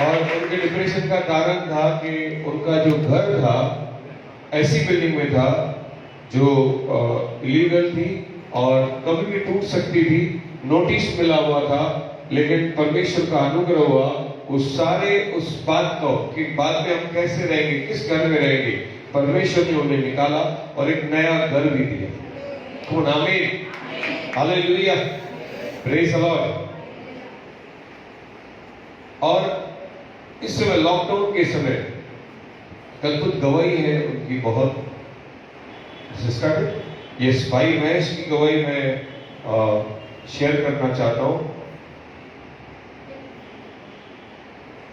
और उनके डिप्रेशन का कारण था कि उनका जो घर था ऐसी बिल्डिंग में था जो इलीगल थी और कभी भी टूट सकती थी, नोटिस मिला हुआ था। लेकिन परमेश्वर का अनुग्रह हुआ उस बात को कि बाद में हम कैसे रहेंगे, किस घर में रहेंगे, परमेश्वर ने उन्हें निकाला और एक नया घर भी दिया। कौन आमीन, हालेलुया, प्रेज द लॉर्ड। और इस समय लॉकडाउन के समय कल कुछ गवाही है उनकी बहुत स्टार्टेड। यस, भाई महेश की गवाही मैं शेयर करना चाहता हूं।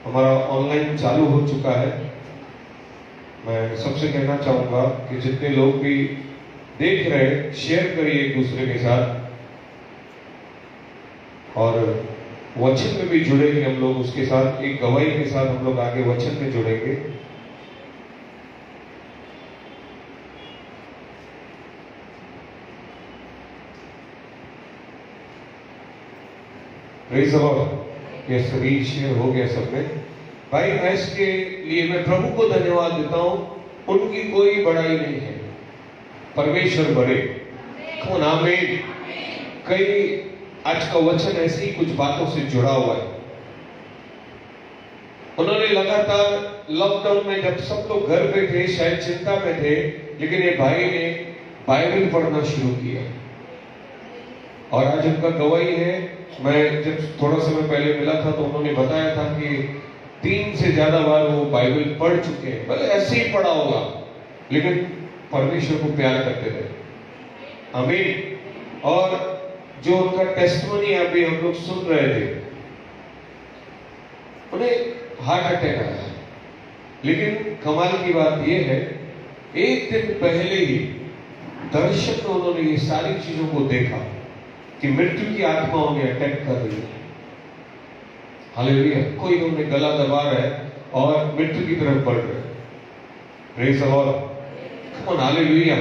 हमारा ऑनलाइन चालू हो चुका है। मैं सबसे कहना चाहूंगा कि जितने लोग भी देख रहे हैं, शेयर करिए एक दूसरे के साथ और वचन में भी जुड़ेंगे हम लोग। उसके साथ एक गवाही के साथ हम लोग आगे वचन में जुड़ेंगे। Praise the Lord. ये सभी शेयर हो गया सब में। भाई महेश के लिए मैं प्रभु को धन्यवाद देता हूं। उनकी कोई बड़ाई नहीं है, परमेश्वर बड़े। कौन आमीन। कई आज का वचन ऐसी ही कुछ बातों से जुड़ा हुआ है। उन्होंने लगातार लॉकडाउन में जब सब लोग घर पे थे, शायद चिंता में थे, लेकिन ये भाई ने बाइबल पढ़ना शुरू किया और आज उनका गवाही है। मैं जब थोड़ा समय पहले मिला था तो उन्होंने बताया था कि 3 से ज्यादा बार वो बाइबल पढ़ चुके हैं। भले ऐसे ही पढ़ा होगा लेकिन परमेश्वर को प्यार करते थे। आमीन। और जो उनका टेस्टिमनी अभी हम लोग सुन रहे थे, उन्हें हार्ट अटैक आया, लेकिन कमाल की बात यह है एक दिन पहले ही दर्शन में उन्होंने ये सारी चीजों को देखा कि मृत्यु की आत्मा उन्हें अटैक कर रही है। हालेलुया। कोई उन्हें गला दबा रहा है और मृत्यु की तरफ बढ़ रहे हैं। Praise the Lord. कौन हालेलुया।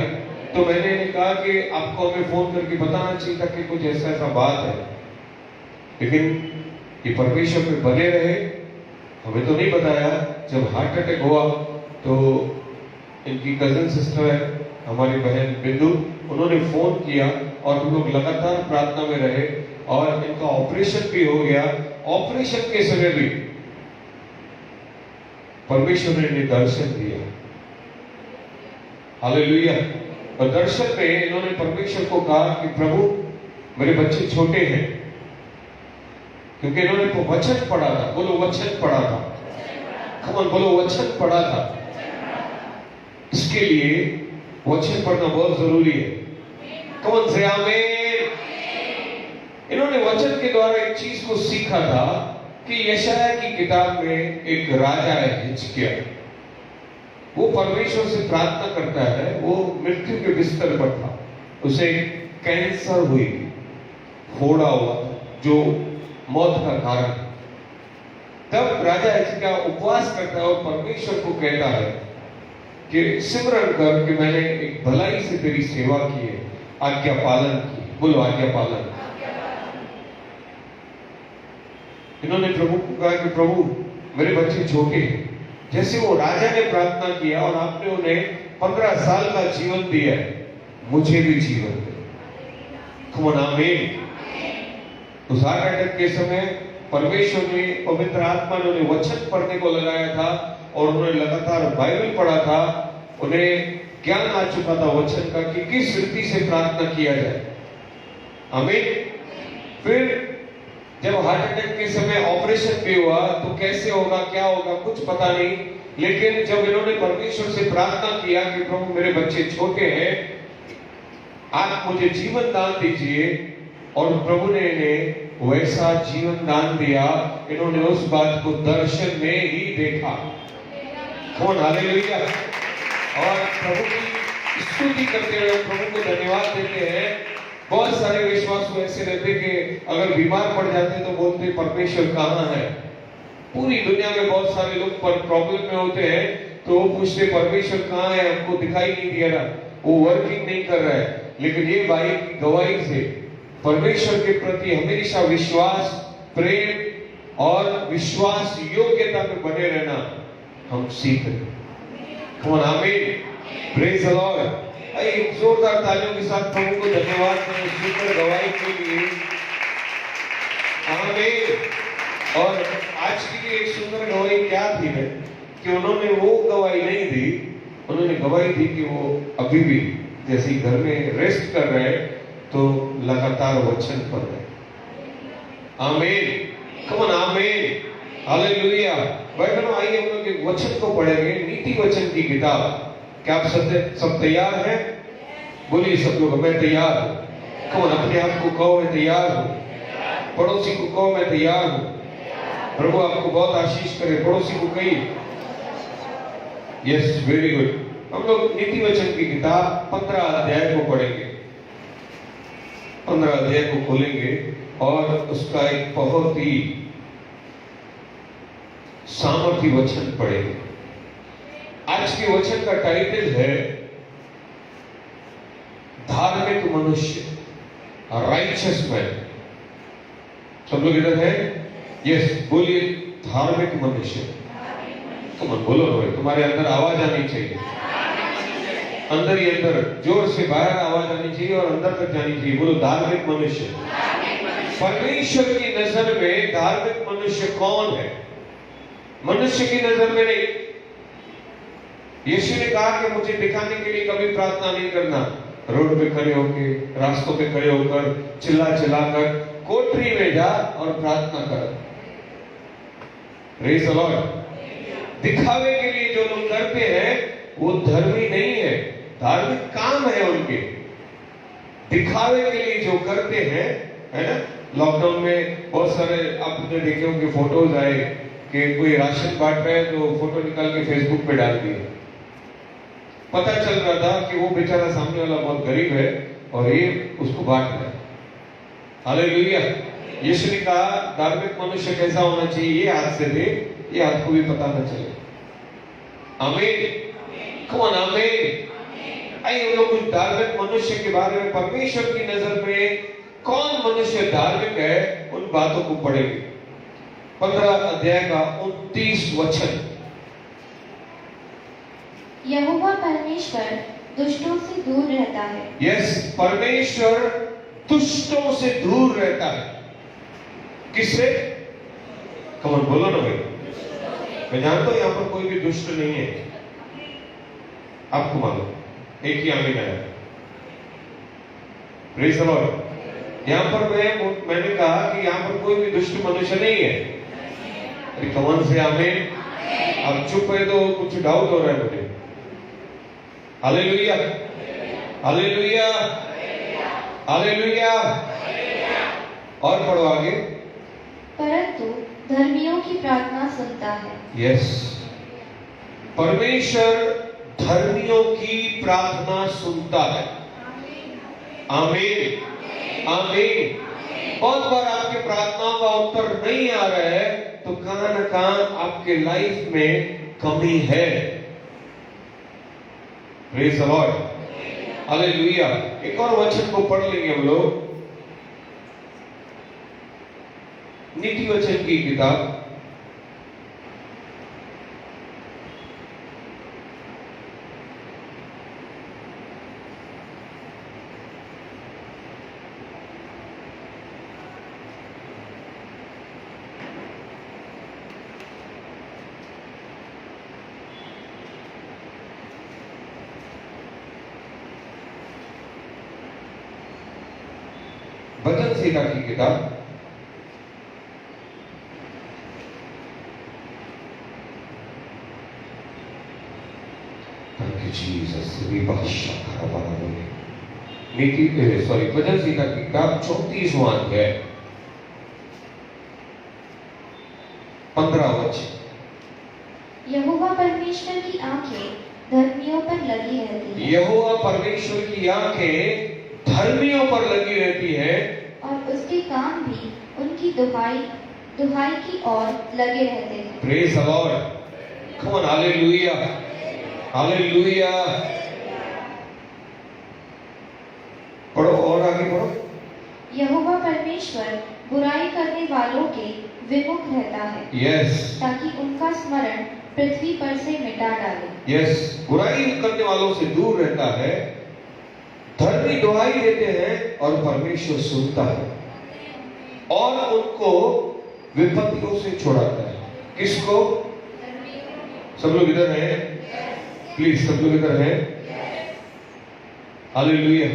तो मैंने कहा कि आपको हमें फोन करके बताना चाहिए था कि कुछ ऐसा ऐसा बात है, लेकिन ये परमेश्वर में बने रहे। हमें तो नहीं बताया। जब हार्ट अटैक हुआ तो इनकी कजन सिस्टर है, हमारी बहन बिंदु, उन्होंने फोन किया और हम लोग लगातार प्रार्थना में रहे और इनका ऑपरेशन भी हो गया। ऑपरेशन के समय भी परमेश्वर ने इन्हें दर्शन दिया। हालेलुया। और दर्शन में इन्होंने परमेश्वर को कहा कि प्रभु मेरे बच्चे छोटे हैं, क्योंकि इन्होंने वचन पढ़ा था। बोलो वचन पढ़ा था। कौन बोलो वचन पढ़ा था। इसके लिए वचन पढ़ना बहुत जरूरी है। कौन से आमीन। इन्होंने वचन के द्वारा एक चीज को सीखा था कि यशायाह की किताब में एक राजा है हिजकिय्याह, वो परमेश्वर से प्रार्थना करता है। वो मृत्यु के बिस्तर पर था, उसे कैंसर हुई, फोड़ा हुआ जो मौत का कारण। तब राजा हिजकिय्याह उपवास करता है और परमेश्वर को कहता है कि सिमरन कर कि मैंने एक भलाई से तेरी सेवा की है, आज्ञा पालन की। बोलो आज्ञा पालन। इन्होंने प्रभु को कहा कि प्रभु मेरे बच्चे छोटे हैं। जैसे वो राजा ने प्रार्थना किया और आपने उन्हें 15 साल का जीवन दिया है, मुझे भी जीवन दे। कौन आमीन। उस हार्ट अटैक के समय परमेश्वर ने, पवित्र आत्मा ने उन्हें वचन पढ़ने को लगाया था और उन्होंने लगातार बाइबल पढ़ा था। उन्हें ज्ञान आ चुका था वचन का कि किस रीति से प्रार्थना किया जाए। आमीन। फिर जब हार्ट अटैक के समय ऑपरेशन भी हुआ तो कैसे होगा, क्या होगा, कुछ पता नहीं। लेकिन जब इन्होंने परमेश्वर से प्रार्थना किया कि प्रभु मेरे बच्चे छोटे हैं, आप मुझे जीवन दान दीजिए, और प्रभु ने इन्हें वैसा जीवन दान दिया। इन्होंने उस बात को दर्शन में ही देखा। कौन हालेलुया। और प्रभु की स्तुति करते हुए प्रभु को धन्यवाद देते हैं। बहुत सारे विश्वासु ऐसे रहते कि अगर बीमार पड़ जाते तो बोलते परमेश्वर कहाँ है। पूरी दुनिया में बहुत सारे लोग पर प्रॉब्लम में होते हैं तो वो पूछते परमेश्वर कहाँ है, हमको दिखाई नहीं दिया रहा, वो वर्किंग नहीं कर रहा है। लेकिन ये भाई की गवाही से परमेश्वर के प्रति हमेशा विश्वास, प्रेम और विश्वास योग्यता में बने रहना हम सीख रहे। Come on, आमीन। Praise the Lord। एक जोरदार तालियों के साथ प्रभु को धन्यवाद दें सुंदर गवाही के लिए। आमीन। और आज की एक सुंदर गवाही क्या थी ना कि उन्होंने वो गवाही नहीं दी, उन्होंने गवाही दी कि वो अभी भी जैसे घर में रेस्ट कर रहे हैं तो लगातार वचन पढ़ रहे। आमीन। Come on, आमीन। हालेलुया। बहनों आइए हम लोग एक वचन को पढ़ेंगे, नीति वचन की किताब। क्या आप सब तैयार हैं? बोलिए सब लोग, मैं तैयार हूँ। Come on, अपने आप को कहो मैं तैयार हूँ। पड़ोसी को कहो मैं तैयार हूँ। प्रभु आपको बहुत आशीष करे। पड़ोसी को कहिए। Yes, very good. हम लोग नीति वचन की किताब 15 अध्याय को पढ़ेंगे। 15 अध्याय को खोलेंगे और उसका एक बहुत ही सामर्थी वचन पढ़ेंगे। आज के वचन का टाइटल है धार्मिक मनुष्य, राइचस मैन। सब लोग इधर है? यस, बोलिए धार्मिक मनुष्य। तुम बोलो ना, तुम्हारे अंदर आवाज आनी चाहिए, अंदर ही अंदर जोर से बाहर आवाज आनी चाहिए और अंदर तक जानी चाहिए। बोलो धार्मिक मनुष्य। परमेश्वर की नजर में धार्मिक मनुष्य कौन है? मनुष्य की नजर में नहीं। यीशु ने कहा कि मुझे दिखाने के लिए कभी प्रार्थना नहीं करना। रोड पे खड़े होकर, रास्तों पे खड़े होकर, चिल्ला चिल्लाकर कोठरी में जा और प्रार्थना कर। Praise the Lord. दिखावे के लिए जो लोग करते हैं वो धर्मी नहीं है, धार्मिक काम है उनके। दिखावे के लिए जो करते हैं, है ना, लॉकडाउन में बहुत सारे आपने देखे होंगे फोटोज आए कि कोई राशन बांट रहा है तो फोटो निकाल के फेसबुक पे डाल दिए। पता चल रहा था कि वो बेचारा सामने वाला बहुत गरीब है और ये उसको बांट रहा है। हालेलुया। यीशु ने कहा धार्मिक मनुष्य कैसा होना चाहिए, ये हाथ से दे, ये हाथ को भी पता न चले। आमीन। कौन? आमीन। आइए हम लोग कुछ धार्मिक मनुष्य के बारे में, परमेश्वर की नजर में कौन मनुष्य धार्मिक है, उन बातों को पढ़ेंगे। 15 अध्याय का 29 वचन। यहोवा परमेश्वर दुष्टों से दूर रहता है। यस, परमेश्वर दुष्टों से दूर रहता है। किससे? कौन? बोलो ना भाई। मैं जानता हूं यहां पर कोई भी दुष्ट नहीं है, आपको मालूम, एक ही आमीन आया। Praise the Lord. यहां पर मैंने कहा कि यहां पर कोई भी दुष्ट मनुष्य नहीं है। अरे कौन से आमीन? आप चुप है तो कुछ डाउट हो रहा है मुझे। Hallelujah, hallelujah, hallelujah. और पढ़ो आगे। परंतु धर्मियों की प्रार्थना सुनता है। यस, परमेश्वर धर्मियों की प्रार्थना सुनता है। आमीन, आमीन। बहुत बार आपकी प्रार्थनाओं का उत्तर नहीं आ रहा है तो कहां ना कहां आपके लाइफ में कमी है। Praise the lord. हालेलुया। एक और वचन को पढ़ लेंगे हम लोग, नीति वचन की किताब। भजन संहिता की किताब भजन संहिता की किताब 34वां अध्याय 15 वचन। यहोवा परमेश्वर की आंखें धर्मियों पर लगी रहती है। यहोवा परमेश्वर की आंखें धर्मियों पर लगी रहती है और उसके कान भी उनकी दुहाई की ओर लगे रहते हैं। Praise the lord. Come on, hallelujah, hallelujah. पढ़ो और आगे पढ़ो। यहोवा परमेश्वर बुराई करने वालों के विमुख रहता है, यस ताकि उनका स्मरण पृथ्वी पर से मिटा डाले। यस, बुराई करने वालों से दूर रहता है, धर्मी दुहाई देते हैं और परमेश्वर सुनता है और उनको विपत्तियों से छुड़ाता है। किसको? सब लोग इधर हैं? प्लीज सब लोग इधर हैं? Hallelujah,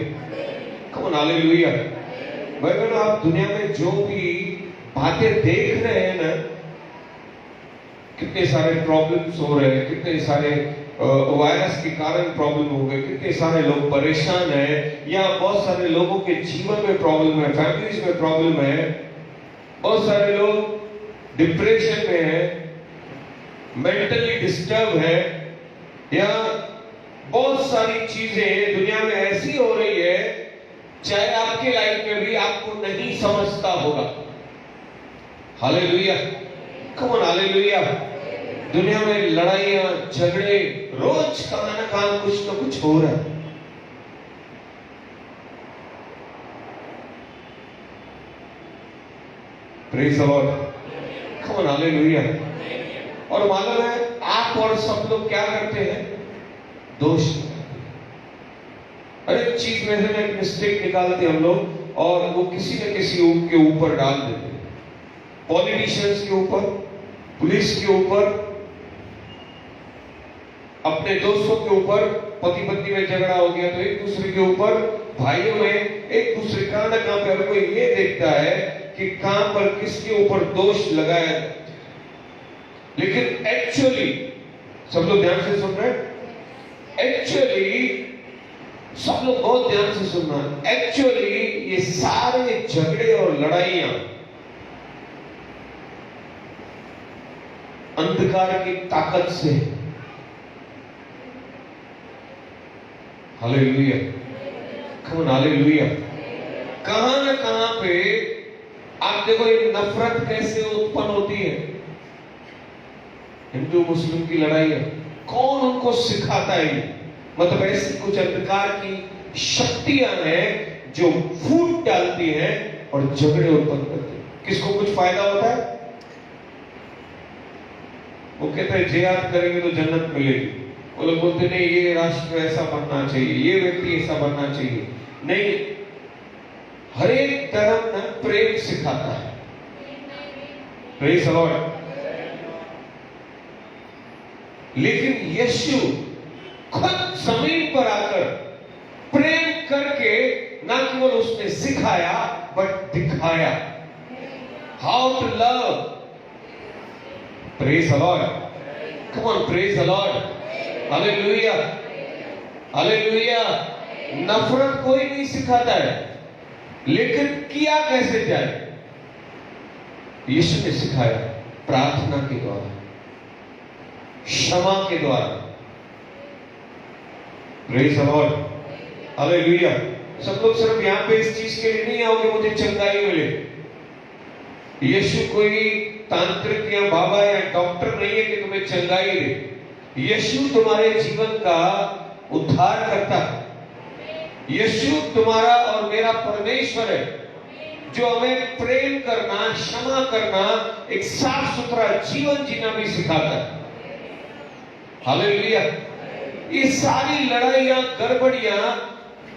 come on hallelujah. भाई बहनों, आप दुनिया में जो भी बातें देख रहे हैं ना, कितने सारे प्रॉब्लम्स हो रहे हैं, कितने सारे वायरस के कारण प्रॉब्लम हो गए, कितने सारे लोग परेशान हैं, या बहुत सारे लोगों के जीवन में प्रॉब्लम है, फैमिलीज में प्रॉब्लम है, बहुत सारे लोग डिप्रेशन में हैं, मेंटली डिस्टर्ब है, या बहुत सारी चीजें दुनिया में ऐसी हो रही है, चाहे आपके लाइफ में भी आपको नहीं समझता होगा। Hallelujah, come on hallelujah. दुनिया में लड़ाइयां, झगड़े, रोज कहां ना कहां कुछ ना कुछ हो रहा है। Praise the lord, come on hallelujah. और मालूम है, आप और सब लोग क्या करते हैं? दोष लगाते हैं। हर एक चीज में से एक मिस्टेक निकालते हम लोग और वो किसी न किसी के ऊपर डाल देते हैं। पॉलिटिशियंस के ऊपर, पुलिस के ऊपर, अपने दोस्तों के ऊपर, पति पत्नी में झगड़ा हो गया तो एक दूसरे के ऊपर, भाइयों में एक दूसरे का न कहां पे हर कोई ये देखता है कि कहां पर किसके ऊपर दोष लगाया। लेकिन एक्चुअली, सब लोग ध्यान से सुन रहे हैं? एक्चुअली सब लोग बहुत ध्यान से सुनना, एक्चुअली ये सारे झगड़े और लड़ाइयां अंधकार की ताकत से। Hallelujah, come on hallelujah. कहां ना कहां पे आप देखो ये नफरत कैसे उत्पन्न होती है। हिंदू मुस्लिम की लड़ाई है, कौन उनको सिखाता है? मतलब ऐसी कुछ अंधकार की शक्तियां हैं जो फूट डालती हैं और झगड़े उत्पन्न करती हैं। किसको कुछ फायदा होता है? वो कहते हैं जिहाद करेंगे तो जन्नत मिलेगी। वो लोग बोलते नहीं, ये राष्ट्र ऐसा बनना चाहिए, ये व्यक्ति ऐसा बनना चाहिए। नहीं, हर एक धर्म ना प्रेम सिखाता है। Praise the Lord. लेकिन यीशु खुद जमीन पर आकर प्रेम करके ना केवल उसने सिखाया बट दिखाया how to love. Praise the lord, come on, praise the lord, hallelujah, hallelujah. नफरत कोई नहीं सिखाता है, लेकिन किया कैसे जाए? यीशु ने सिखाया प्रार्थना के द्वारा, क्षमा के द्वारा। Praise the lord, hallelujah. सब लोग सिर्फ यहां पे इस चीज के लिए नहीं आओगे मुझे चंगाई मिले। यीशु कोई तांत्रिक या बाबा या डॉक्टर नहीं है कि तुम्हें चंगाई दे। यीशु तुम्हारे जीवन का उद्धार करता है। यीशु तुम्हारा और मेरा परमेश्वर है जो हमें प्रेम करना, क्षमा करना, एक साफ सुथरा जीवन जीना भी सिखाता है। हालेलुया। ये सारी लड़ाइयां, गड़बड़ियां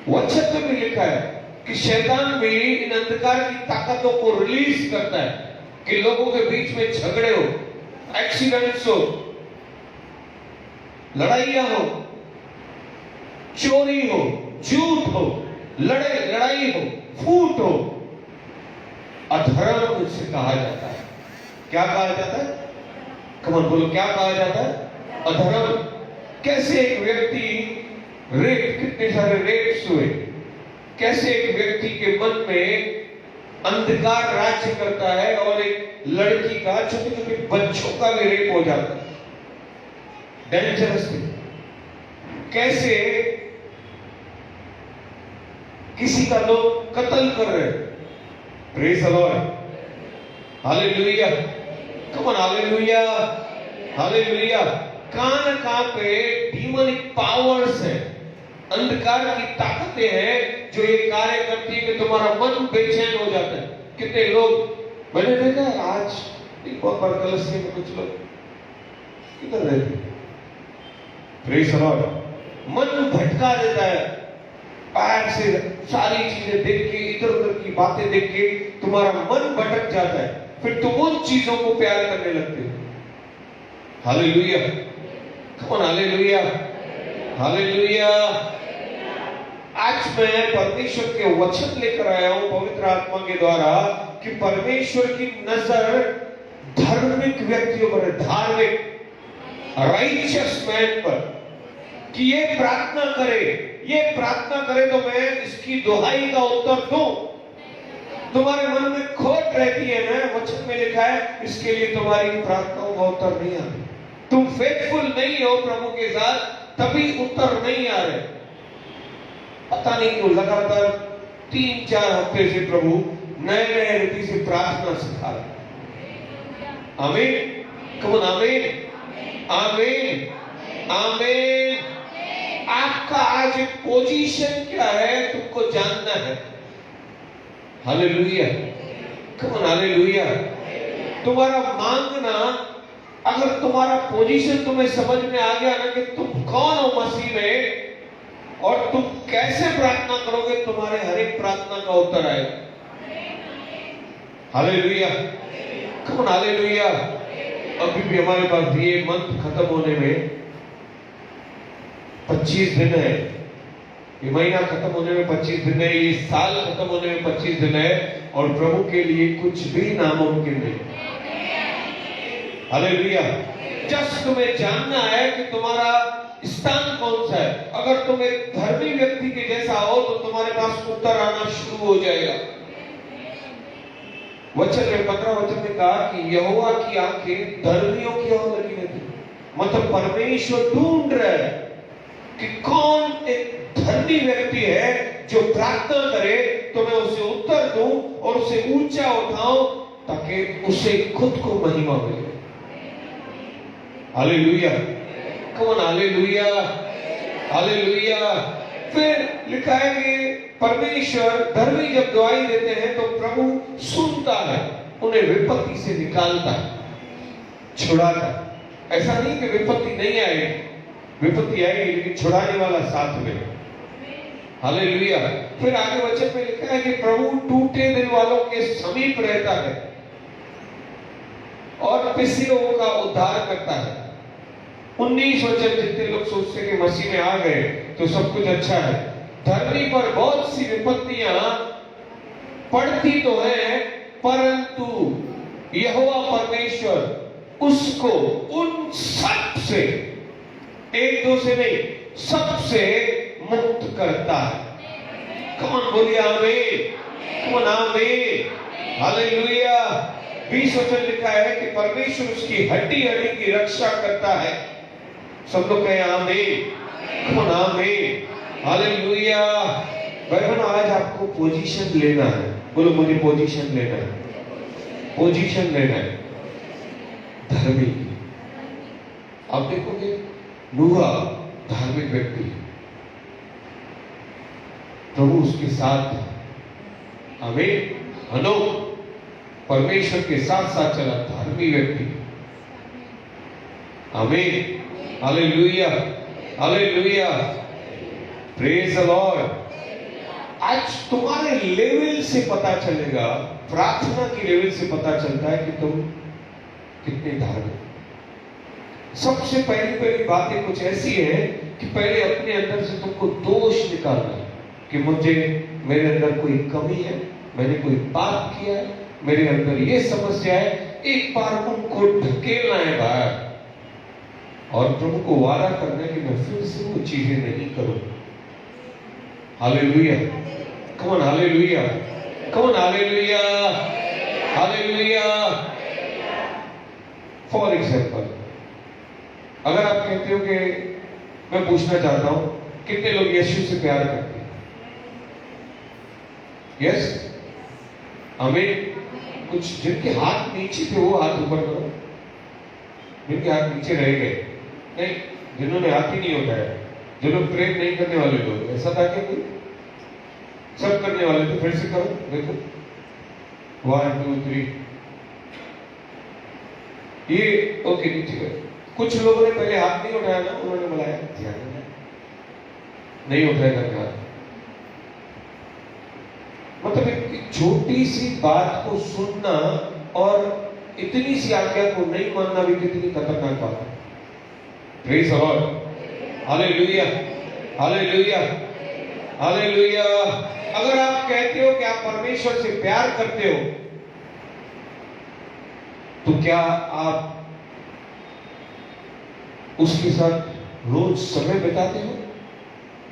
वचन में भी लिखा है कि शैतान भी इन अंधकार की ताकतों को रिलीज करता है कि लोगों के बीच में झगड़े हो, एक्सीडेंट्स हो, लड़ाइयां हो, चोरी हो, झूठ हो, लड़ाई हो, फूट हो। अधर्म से कहा जाता है। क्या कहा जाता है? कमन बोलो, क्या कहा जाता है? अधर्म। कैसे एक व्यक्ति रेप, कितने सारे रेप्स हुए, कैसे एक व्यक्ति के मन में अंधकार राज्य करता है और एक लड़की का, छोटे छोटे बच्चों का भी रेप हो जाता है, डेंजरस। कैसे किसी का लोग कत्ल कर रहे हैं। Praise the lord, hallelujah, come on, hallelujah, hallelujah. कहां पे डीमोनिक पावर्स है, अंधकार की ताकतें हैं जो ये कार्य करती है कि तुम्हारा मन बेचैन हो जाता है, कितने लोग मैंने देखा है आज एक बहुत बार कलस्ट्री में कुछ लोग किधर रहते, प्रेज़ द लॉर्ड, मन भटका देता है, पैर से सारी चीजें देख के, इधर उधर की बातें देख के तुम्हारा मन भटक जाता है, फिर तुम उन चीजों को प्यार करने लगते हो। Hallelujah, come on, hallelujah, hallelujah. आज मैं परमेश्वर के वचन लेकर आया हूं पवित्र आत्मा के द्वारा कि परमेश्वर की नजर धार्मिक व्यक्तियों पर, धार्मिक राइचियस मैन पर, कि ये प्रार्थना करे तो मैं इसकी दुहाई का उत्तर दूं। तुम्हारे मन में खोट रहती है ना, वचन में लिखा है इसके लिए तुम्हारी प्रार्थनाओं का उत्तर नहीं आ रहा, तुम फेथफुल नहीं हो प्रभु के साथ, तभी उत्तर नहीं आ रहे। पता नहीं क्यों लगातार 3-4 हफ्ते से प्रभु नए नए रीति से प्रार्थना सिखा रहे। आमीन, कौन आमीन, आमीन, आमीन। आपका आज पोजीशन क्या है तुमको जानना है। हालेलुया, कौन हालेलुया। तुम्हारा मांगना, अगर तुम्हारा पोजीशन तुम्हें समझ में आ गया ना कि तुम कौन हो मसीह में और तुम कैसे प्रार्थना करोगे, तुम्हारे हर एक प्रार्थना का उत्तर आएगा। हालेलुया, कौन हालेलुया। अभी भी हमारे पास ये मंथ खत्म होने में 25 दिन है, ये महीना खत्म होने में 25 दिन है, ये साल खत्म होने में 25 दिन है, और प्रभु के लिए कुछ भी नामुमकिन नहीं। हालेलुया। जस्ट तुम्हें जानना है कि तुम्हारा स्थान कौन सा है। अगर तुम एक धर्मी व्यक्ति के जैसा हो तो तुम्हारे पास उत्तर आना शुरू हो जाएगा। वचन में 15 वचन में कहा कि यहोवा की आंखें धर्मियों की ओर लगी रहती, मतलब परमेश्वर ढूंढ रहा है कि कौन एक धर्मी व्यक्ति है जो प्रार्थना करे तो मैं उसे उत्तर दूं और उसे ऊंचा उठाऊं ताकि उसे खुद को महिमा मिले। हालेलुया, कौन हालेलुया, हालेलुया। फिर लिखा है कि परमेश्वर धर्मी जब दुआई देते हैं तो प्रभु सुनता है, उन्हें विपत्ति से निकालता है, छुड़ाता है। ऐसा नहीं कि विपत्ति नहीं आएगी, विपत्ति आएगी लेकिन छुड़ाने वाला साथ में। हालेलुया। फिर आगे वचन में लिखा है कि प्रभु टूटे दिल वालों के समीप रहता है और पिसे हुओं का उद्धार करता है। 19 वचन, जितने लोग सोचते हैं कि मसीह में आ गए तो सब कुछ अच्छा है, धरती पर बहुत सी विपत्तियां पड़ती तो है, परंतु यहोवा परमेश्वर उसको उन सब से, एक दो से नहीं, सबसे मुक्त करता है। कौन बोलिए आमीन, कौन आमीन, हालेलुया। 20 वचन लिखा है कि परमेश्वर उसकी हड्डी हड्डी की रक्षा करता है। सब लोग कहें आमीन, कौन आमीन, हालेलुया। बहन, आज आपको पोजीशन लेना है, बोलो मुझे पोजीशन लेना है, पोजीशन लेना है धर्मी। आप देखोगे नूहा धार्मिक व्यक्ति, प्रभु उसके साथ, आमीन। हनोक परमेश्वर के साथ साथ चला, धार्मी व्यक्ति, आमीन, hallelujah, hallelujah, praise the Lord. आज तुम्हारे लेवल से पता चलेगा, प्रार्थना की लेवल से पता चलता है कि तुम कितने धार्मिक। सबसे पहली बातें कुछ ऐसी है कि पहले अपने अंदर से तुमको दोष निकालना है कि मुझे, मेरे अंदर कोई कमी है, मैंने कोई पाप किया है, मेरे अंदर ये समस्या है, एक बार उनको ढकेलना है बाहर और प्रभु को वादा करना है कि मैं फिर से वो चीजें नहीं करूं। हालेलुया, कौन हालेलुया, कौन हालेलुया, हालेलुया। फॉर एग्जाम्पल, अगर आप कहते हो कि मैं पूछना चाहता हूं कितने लोग यीशु से प्यार करते हैं? यस, आमीन। कुछ जिनके हाथ नीचे थे वो हाथ ऊपर करो, जिनके हाथ नीचे रह गए, नहीं, जिन्होंने हाथ ही नहीं उठाया, जो लोग प्रेम नहीं करने वाले लोग, ऐसा था क्या कोई? सब करने वाले थे, फिर से करो, देखो 1 2 3 ये ओके ठीक है। कुछ लोगों ने पहले हाथ नहीं उठाया ना, उन्होंने बुलाया ध्यान नहीं उठाएगा क्या? मतलब एक छोटी सी बात को सुनना और इतनी सी आज्ञा को नहीं मानना भी कितनी खतरनाक बात है। Praise the lord, hallelujah, hallelujah, hallelujah. अगर आप कहते हो कि आप परमेश्वर से प्यार करते हो, तो क्या आप उसके साथ रोज समय बिताते हो?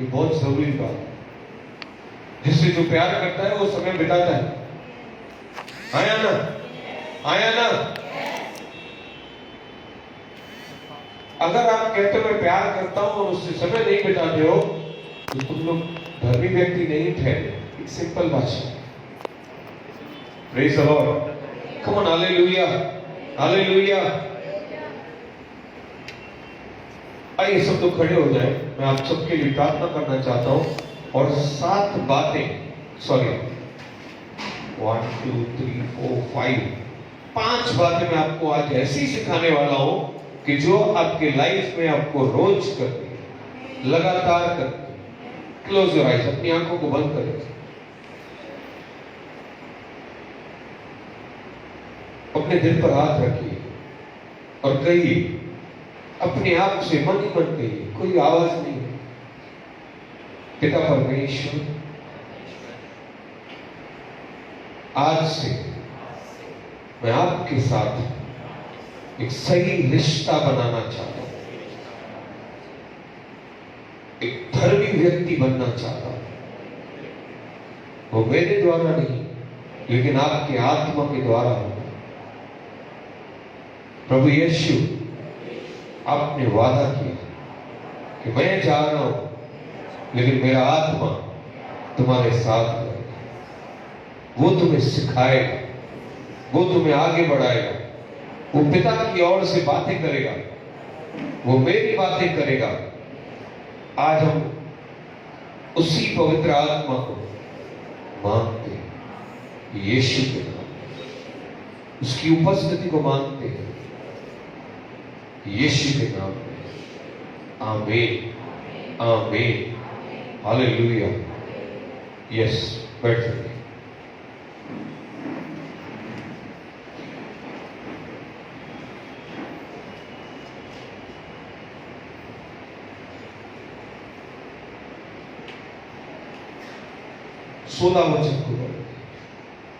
ये बहुत जरूरी बात है। जिससे जो प्यार करता है वो समय बिताता है। आया ना, आया ना। अगर आप कहते हो मैं प्यार करता हूं और उससे समय नहीं बिताते हो, तो तुम लोग धर्मी व्यक्ति नहीं ठहरे। एक सिंपल भाषा। Praise the lord, come on, hallelujah, hallelujah. आइए सब लोग खड़े हो जाएं। मैं आप सबके लिए प्रार्थना करना चाहता हूं और 7 बातें, सॉरी 1 2 3 4 5 बातें मैं आपको आज ऐसी सिखाने वाला हूं कि जो आपके लाइफ में आपको रोज करती है, लगातार करती है। क्लोज योर आइज, अपनी आंखों को बंद करें। अपने दिल पर हाथ रखिए और कहिए अपने आप से, मन ही मन कहिए, कोई आवाज नहीं है। पिता परमेश्वर, आज से मैं आपके साथ एक सही रिश्ता बनाना चाहता हूं, एक धर्मी व्यक्ति बनना चाहता हूं। वो मेरे द्वारा नहीं, लेकिन आपके आत्मा के द्वारा होगा। प्रभु यीशु, आपने वादा किया कि मैं जा रहा हूं, लेकिन मेरा आत्मा तुम्हारे साथ रहेगा। वो तुम्हें सिखाएगा, वो तुम्हें आगे बढ़ाएगा, वो पिता की ओर से बातें करेगा, वो मेरी बातें करेगा। आज हम उसी पवित्र आत्मा को मांगते हैं, यीशु के नाम, उसकी उपस्थिति को मांगते हैं, यीशु के नाम में। आमीन, आमीन, हालेलुया। यस, बैठ सकते। सोलह वचन को पढ़ेंगे।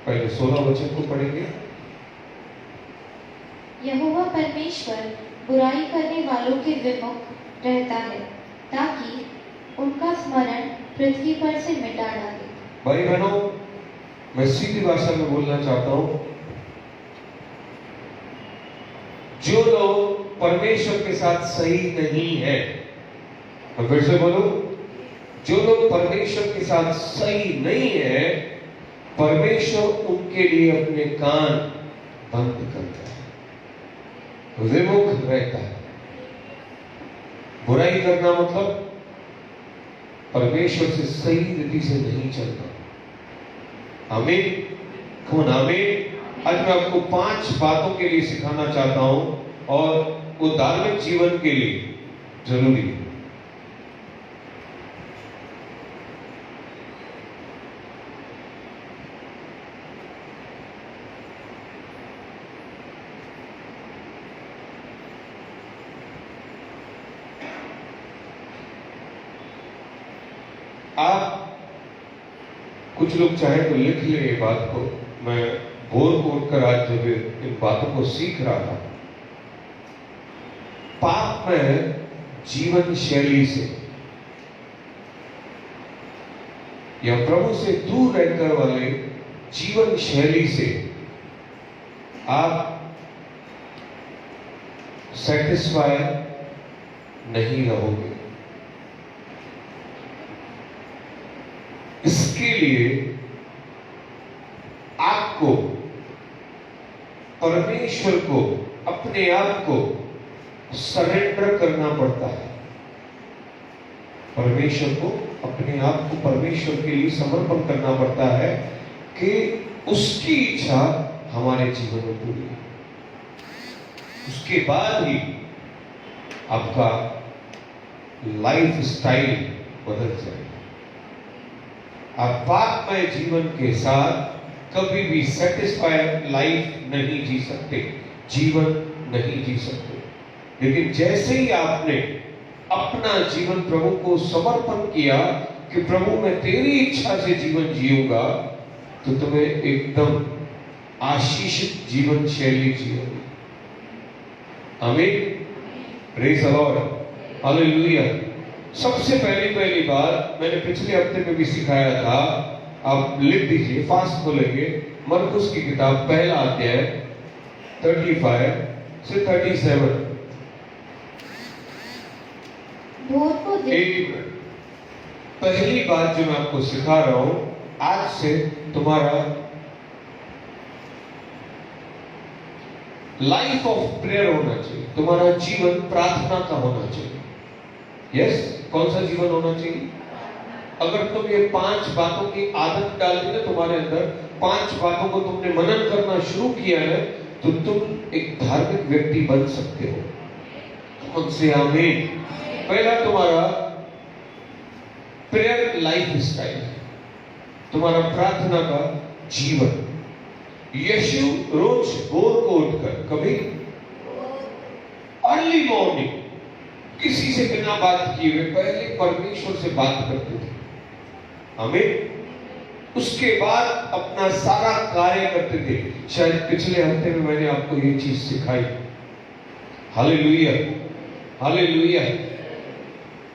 पहले 16 वचन को पढ़ेंगे। यहोवा परमेश्वर बुराई करने वालों के विमुख रहता है, ताकि उनका स्मरण पृथ्वी पर से मिटा डाले। भाई बहनों, मैं सीधी भाषा में बोलना चाहता हूं, जो लोग परमेश्वर के साथ सही नहीं है, मैं फिर से बोलूं, जो लोग परमेश्वर के साथ सही नहीं है, परमेश्वर उनके लिए अपने कान बंद करता है, विमुख रहता है। बुराई करना मतलब परमेश्वर से सही रीति से नहीं चलना। आमीन, कौन आमीन। आज मैं आपको 5 बातों के लिए सिखाना चाहता हूं और वो धार्मिक जीवन के लिए जरूरी है। आप कुछ लोग चाहे तो लिख ले ये बात को। मैं बोर कर आज जब इन बातों को सीख रहा था, पाप में जीवन शैली से या प्रभु से दूर रहकर वाले जीवन शैली से आप सेटिस्फाई नहीं रहोगे। इसके लिए आपको परमेश्वर को, अपने आप को सरेंडर करना पड़ता है। परमेश्वर को, अपने आप को परमेश्वर के लिए समर्पण करना पड़ता है कि उसकी इच्छा हमारे जीवन में पूरी हो। उसके बाद ही आपका लाइफ स्टाइल बदल जाएगा। आप पापमय जीवन के साथ कभी भी सेटिस्फाइड लाइफ नहीं जी सकते, जीवन नहीं जी सकते। लेकिन जैसे ही आपने अपना जीवन प्रभु को समर्पण किया कि प्रभु मैं तेरी इच्छा से जीवन जीऊंगा, तो तुम्हें एकदम आशीषित जीवन शैली जियोगे। आमीन, प्रेज द लॉर्ड, हालेलुया। सबसे पहली बात मैंने पिछले हफ्ते में भी सिखाया था, आप लिख दीजिए, फास्ट बोलेंगे। मरकुस की किताब पहला अध्याय 35 से 37। भोर को एक मिनट, पहली बात जो मैं आपको सिखा रहा हूं, आज से तुम्हारा लाइफ ऑफ प्रेयर होना चाहिए, तुम्हारा जीवन प्रार्थना का होना चाहिए। यस, कौन सा जीवन होना चाहिए? अगर तुम ये 5 बातों की आदत डाल दी ना तुम्हारे अंदर, 5 बातों को तुमने मनन करना शुरू किया है, तो तुम एक धार्मिक व्यक्ति बन सकते हो। उनसे आमीन। पहला तुम्हारा प्रेयर लाइफ स्टाइल है, तुम्हारा प्रार्थना का जीवन। यीशु रोज भोर को उठकर, कभी अर्ली मॉर्निंग, किसी से बिना बात किए हुए पहले परमेश्वर से बात करते थे। आमीन। उसके बाद अपना सारा कार्य करते थे। शायद पिछले हफ्ते में मैंने आपको ये चीज सिखाई। Hallelujah, hallelujah.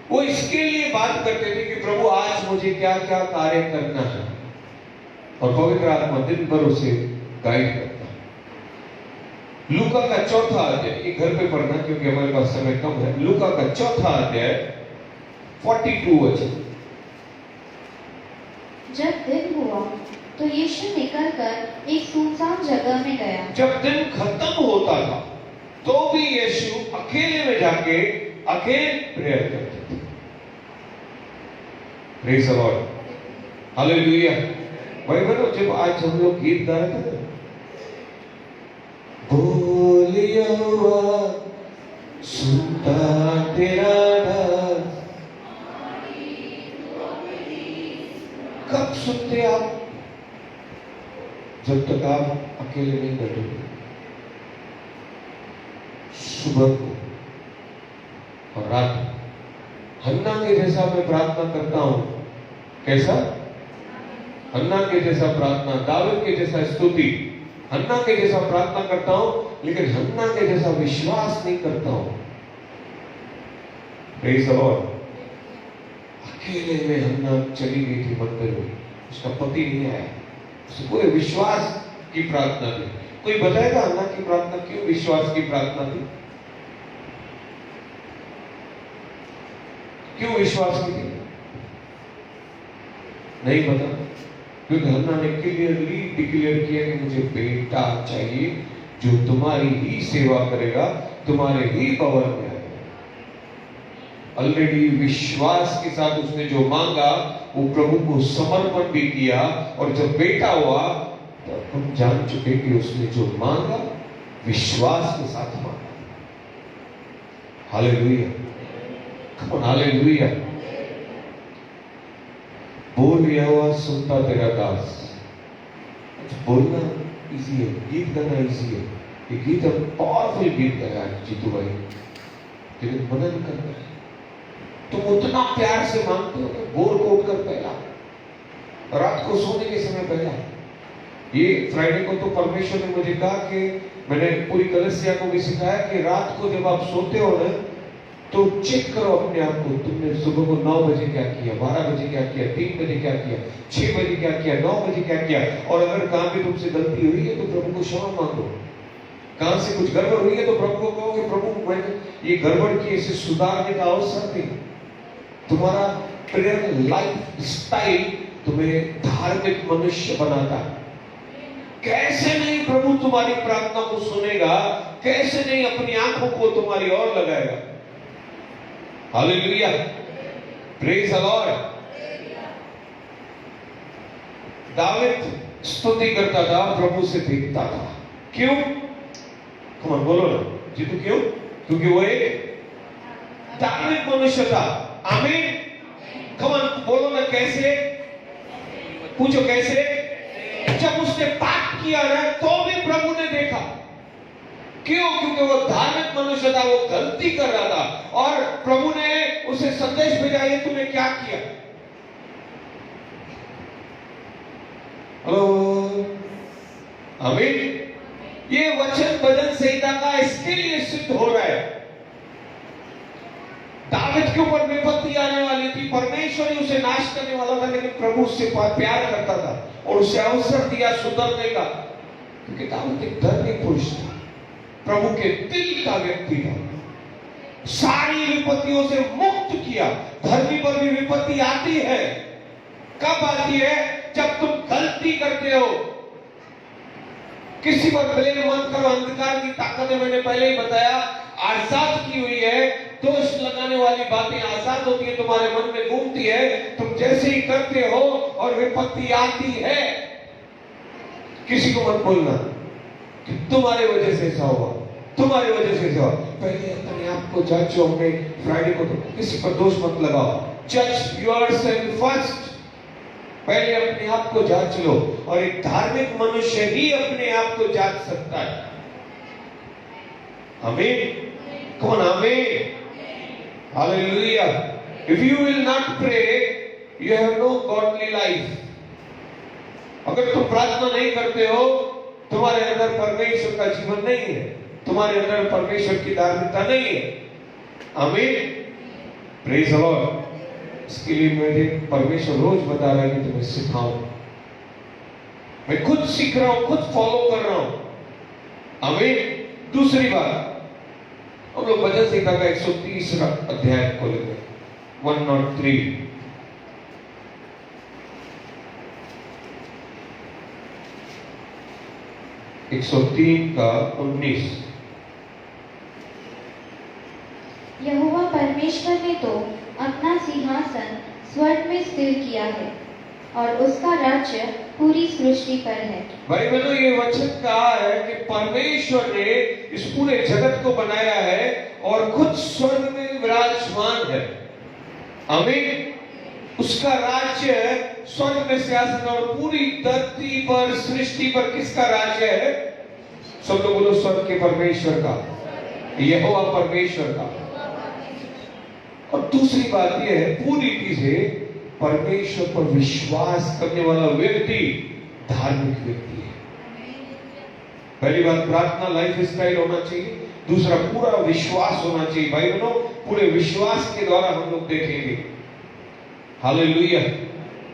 वो इसके लिए बात करते थे कि प्रभु आज मुझे क्या क्या कार्य करना है, और पवित्र आत्मा दिन भर उसे गाइड करता है। लूका का 4था अध्याय, ये घर पे पढ़ना क्योंकि हमारे पास समय कम है। लूका का 4था अध्याय 42 वचन। जब दिन हुआ तो यीशु निकलकर एक सुनसान जगह में गया। जब दिन खत्म होता था तो भी यीशु अकेले में जाके अकेले प्रेयर करते थे। Praise the lord, hallelujah. भाई बहनों, जब आज हम लोग गीत गा रहे थे, बोल यहोवा सुनता तेरा दास, कब सुनते आप? जब तक आप अकेले नहीं बैठोगे। सुबह को और रात में। हन्ना के जैसा मैं प्रार्थना करता हूं। कैसा? हन्ना के जैसा प्रार्थना, दाऊद के जैसा स्तुति, हन्ना के जैसा प्रार्थना करता हूं, लेकिन हन्ना के जैसा विश्वास नहीं करता हूं। Praise the Lord. अकेले में हन्ना चली गई थी मंदिर में, उसका पति नहीं आया, उसे पूरे विश्वास की प्रार्थना थी। कोई बताएगा हन्ना की प्रार्थना क्यों विश्वास की प्रार्थना थी? क्यों विश्वास की थी? नहीं पता। क्योंकि हन्ना ने क्लियरली डिक्लेयर किया कि मुझे बेटा चाहिए जो तुम्हारी ही सेवा करेगा, तुम्हारे ही भवन में आएगा। ऑलरेडी विश्वास के साथ उसने जो मांगा वो प्रभु को समर्पण भी किया, और जब बेटा हुआ तो हम जान चुके कि उसने जो मांगा विश्वास के साथ मांगा। Hallelujah, come on, hallelujah. बोल यहोवा सुनता तेरा दास। बोलना इजी है, गीत गाना इजी है। ये गीत हम पावरफुल गीत गाया जीतू भाई, लेकिन मनन करना है। तुम उतना प्यार से मांगते हो कि भोर को उठकर पहला, रात को सोने के समय पहला। ये फ्राइडे को तो परमेश्वर ने मुझे कहा कि मैंने पूरी कलीसिया को भी सिखाया कि रात को जब आप सोते हो ना, तो चेक करो अपने आप को, तुमने सुबह को 9 बजे क्या किया, 12 बजे क्या किया, 3 बजे क्या किया, 6 बजे क्या किया, 9 बजे क्या किया। और अगर कहां पे तुमसे गलती हुई है तो प्रभु को क्षमा मांगो। कहां से कुछ गड़बड़ हुई है तो प्रभु को कहो कि प्रभु मैंने ये गड़बड़ की, इसे सुधारने का अवसर दे। तुम्हारा प्रेयर लाइफ स्टाइल तुम्हें धार्मिक मनुष्य बनाता है। कैसे नहीं प्रभु तुम्हारी प्रार्थना को सुनेगा, कैसे नहीं अपनी आंखों को तुम्हारी ओर लगाएगा। Hallelujah, praise the lord. दाऊद स्तुति करता था, प्रभु से देखता था। क्यों? कौन बोलो ना जी, तो क्यों? क्योंकि वो एक धार्मिक मनुष्य था। आमीन। कौन बोलो ना, कैसे? पूछो कैसे? जब उसने पाप किया ना, तो भी प्रभु ने देखा। क्यों? क्योंकि वो धार्मिक मनुष्य था, वो गलती कर रहा था और प्रभु ने उसे संदेश भेजा, ये तूने क्या किया? हेलो, आमीन। ये वचन भजन संहिता का इसके लिए सिद्ध हो रहा है। दाऊद के ऊपर विपत्ति आने वाली थी, परमेश्वर ही उसे नाश करने वाला था, लेकिन प्रभु उससे प्यार करता था और उसे अवसर दिया सुधरने का, क्योंकि दाऊद एक धर्मी पुरुष था, प्रभु के दिल का व्यक्ति था। सारी विपत्तियों से मुक्त किया। धर्मी पर भी विपत्ति आती है। कब आती है? जब तुम गलती करते हो। किसी पर ब्लेम मत करो। अंधकार की ताकत है, मैंने पहले ही बताया, आजाद की हुई है। दोष लगाने वाली बातें आजाद होती है, तुम्हारे मन में घूमती है। तुम जैसे ही करते हो और विपत्ति आती है, किसी को मत बोलना कि तुम्हारे वजह से ऐसा हुआ, तुम्हारी वजह से ऐसा हुआ। पहले अपने आप को जांचो। हमने फ्राइडे को तो किसी पर दोष मत लगाओ। जज योरसेल्फ फर्स्ट। पहले अपने आप को जांच लो, और एक धार्मिक मनुष्य ही अपने आप को जांच सकता है। आमीन। कौन? आमीन। Hallelujah. If you will not pray, you have no godly life. अगर तुम प्रार्थना नहीं करते हो, तुम्हारे अंदर परमेश्वर का जीवन नहीं है, तुम्हारे अंदर परमेश्वर की धार्मिकता नहीं है। आमीन। Praise the Lord. इसके लिए मुझे परमेश्वर रोज बता रहा है कि तुम्हें सिखाओ। मैं खुद सीख रहा हूं, खुद फॉलो कर रहा हूं। आमीन। दूसरी बात, हम लोग भजन संहिता का 130 अध्याय खोलेंगे, 103। एक 103 का 19। यहोवा परमेश्वर ने तो अपना सिंहासन स्वर्ग में स्थिर किया है और उसका राज्य पूरी सृष्टि पर है। भाई बहनों, ये वचन कहा है कि परमेश्वर ने इस पूरे जगत को बनाया है और खुद स्वर्ग में विराजमान है। आमीन। उसका राज्य स्वर्ग में सिंहासन, और पूरी धरती पर, सृष्टि पर किसका राज्य है? सब लोग बोलो, स्वर्ग के परमेश्वर का, यहोवा परमेश्वर का। और दूसरी बात यह है, पूरी चीजें परमेश्वर पर विश्वास करने वाला व्यक्ति धार्मिक व्यक्ति है। पहली बात, प्रार्थना लाइफ स्टाइल होना चाहिए। दूसरा, पूरा विश्वास होना चाहिए। भाई बहनों, पूरे विश्वास के द्वारा हम लोग देखेंगे। हालेलुया।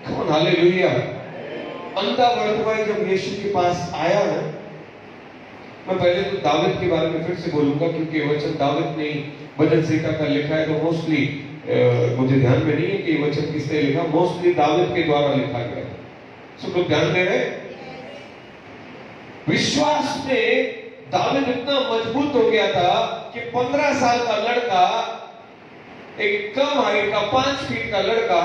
कौन? हालेलुया। अंधा बर्तिमाई जब यीशु के पास आया ना, मैं पहले तो दाऊद के बारे में फिर से बोलूंगा, क्योंकि वचन दाऊद ने भजन संहिता का लिखा है, तो मोस्टली मुझे ध्यान में नहीं है कि वचन किसने लिखा। मोस्टली दाऊद के द्वारा लिखा गया। सब लोग ध्यान दे रहे? विश्वास में दाऊद इतना मजबूत हो गया था कि 15 साल का लड़का, एक कम हाइट का 5 फीट का लड़का,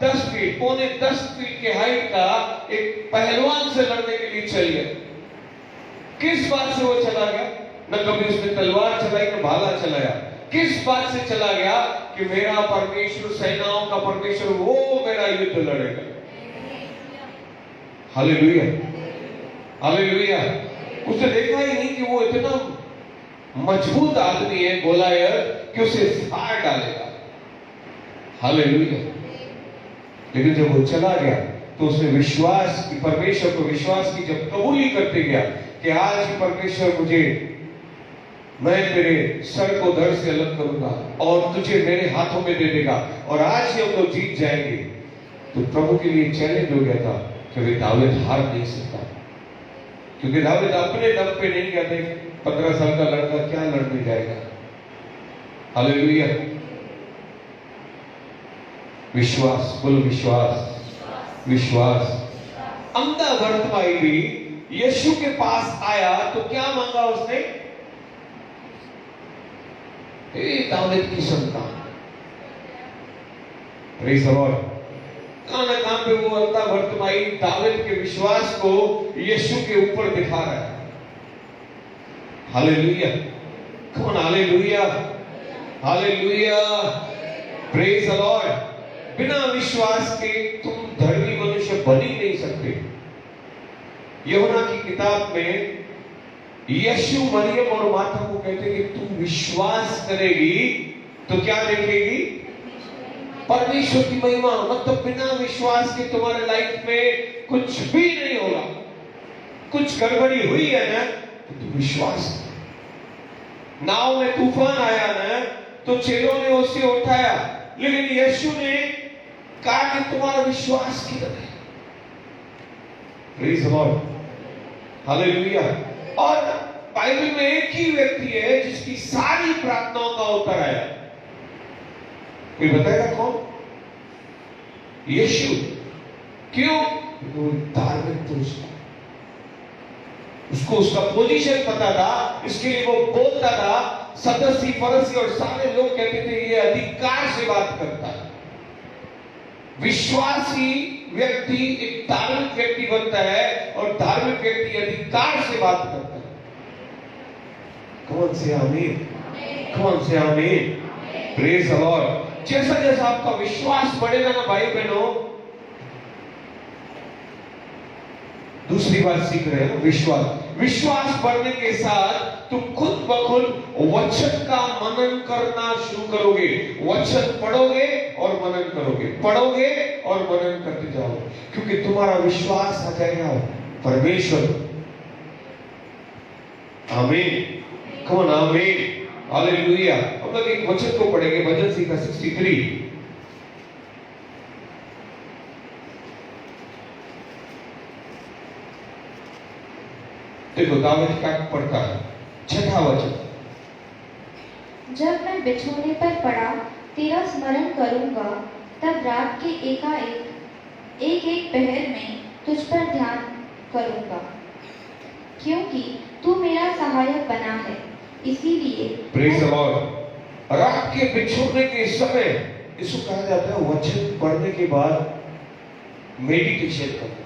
10 फीट, पौने 10 फीट के हाइट का एक पहलवान से लड़ने के लिए चल गया। किस बात से वो चला गया? न कभी उसने तलवार चलाई, न भाला चलाया। किस बात से चला गया? कि मेरा परमेश्वर, सेनाओं का परमेश्वर, वो मेरा युद्ध लड़ेगा। हालेलुया। हालेलुया। उसने देखा ही नहीं कि वो इतना मजबूत आदमी है गोलायत, कि उसे फाड़ डालेगा। हालेलुया। लेकिन जब वो चला गया तो उसने विश्वास की, परमेश्वर को विश्वास की जब कबूली करते गया कि आज परमेश्वर मुझे, मैं तेरे सर को धड़ से अलग करूंगा और तुझे मेरे हाथों में दे देगा, और आज ही हम लोग जीत जाएंगे, तो प्रभु के लिए चैलेंज हो गया था कि वे दाऊद हार नहीं सकता, क्योंकि दाऊद अपने दम पे नहीं गया था। 15 साल का लड़का क्या लड़ने जाएगा? हालेलुया। विश्वास, बोलो विश्वास। विश्वास। अंधा बर्तिमाई भी यीशु के पास आया तो क्या मांगा उसने? हे दाऊद की संतान, प्रेज़ द लॉर्ड, कहां ना कहां पे वो अंधा बर्तिमाई दाऊद के विश्वास को यीशु के ऊपर दिखा रहा है। हालेलुया, कौन hallelujah, hallelujah, praise the Lord. बिना विश्वास के तुम धर्मी मनुष्य बन ही नहीं सकते। यूहन्ना की किताब में यीशु मरियम और माता को कहते कि तू विश्वास करेगी तो क्या देखेगी? परमेश्वर की महिमा। मतलब बिना विश्वास के तुम्हारे लाइफ में कुछ भी नहीं होगा। कुछ गड़बड़ी हुई है ना तो तू विश्वास कर। नाव में तूफान आया ना तो चेलों ने उसे उठाया, लेकिन यीशु ने कहा कि तुम्हारा विश्वास किधर है? Praise the lord, hallelujah. और बाइबल में एक ही व्यक्ति है जिसकी सारी प्रार्थनाओं का उत्तर आया। कोई बताएगा कौन? यीशु। क्यों? वो धार्मिक पुरुष था, उसको उसका पोजीशन पता था, इसके लिए वो बोलता था। सदस्य फरसी और सारे लोग कहते थे ये अधिकार से बात करता है। विश्वासी व्यक्ति एक धार्मिक व्यक्ति बनता है और धार्मिक व्यक्ति अधिकार से बात करता है। कौन से आमीन, कौन से आमीन, प्रेज द लॉर्ड। जैसा जैसा आपका विश्वास बढ़ेगा ना भाई बहनों, दूसरी बात सीख रहे हैं विश्वास बढ़ने के साथ तुम खुद ब खुद वचन का मनन करना शुरू करोगे। वचन पढ़ोगे और मनन करोगे, पढ़ोगे और मनन करते जाओगे, क्योंकि तुम्हारा विश्वास आ जाएगा परमेश्वर। आमीन, कौन आमीन, हालेलुया। हम लोग एक वचन को पढ़ेंगे, भजन सीखा 63। देखो दाऊद क्या पढ़ता है, 6वां वचन। जब मैं बिछोने पर पड़ा तेरा स्मरण करूंगा, तब रात के एकाएक एक एक पहर में तुझ पर ध्यान करूंगा, क्योंकि तू मेरा सहायक बना है, इसीलिए। Praise the Lord. रात के बिछोने के समय इसको कहा जाता है वचन पढ़ने के बाद मेडिटेशन करना।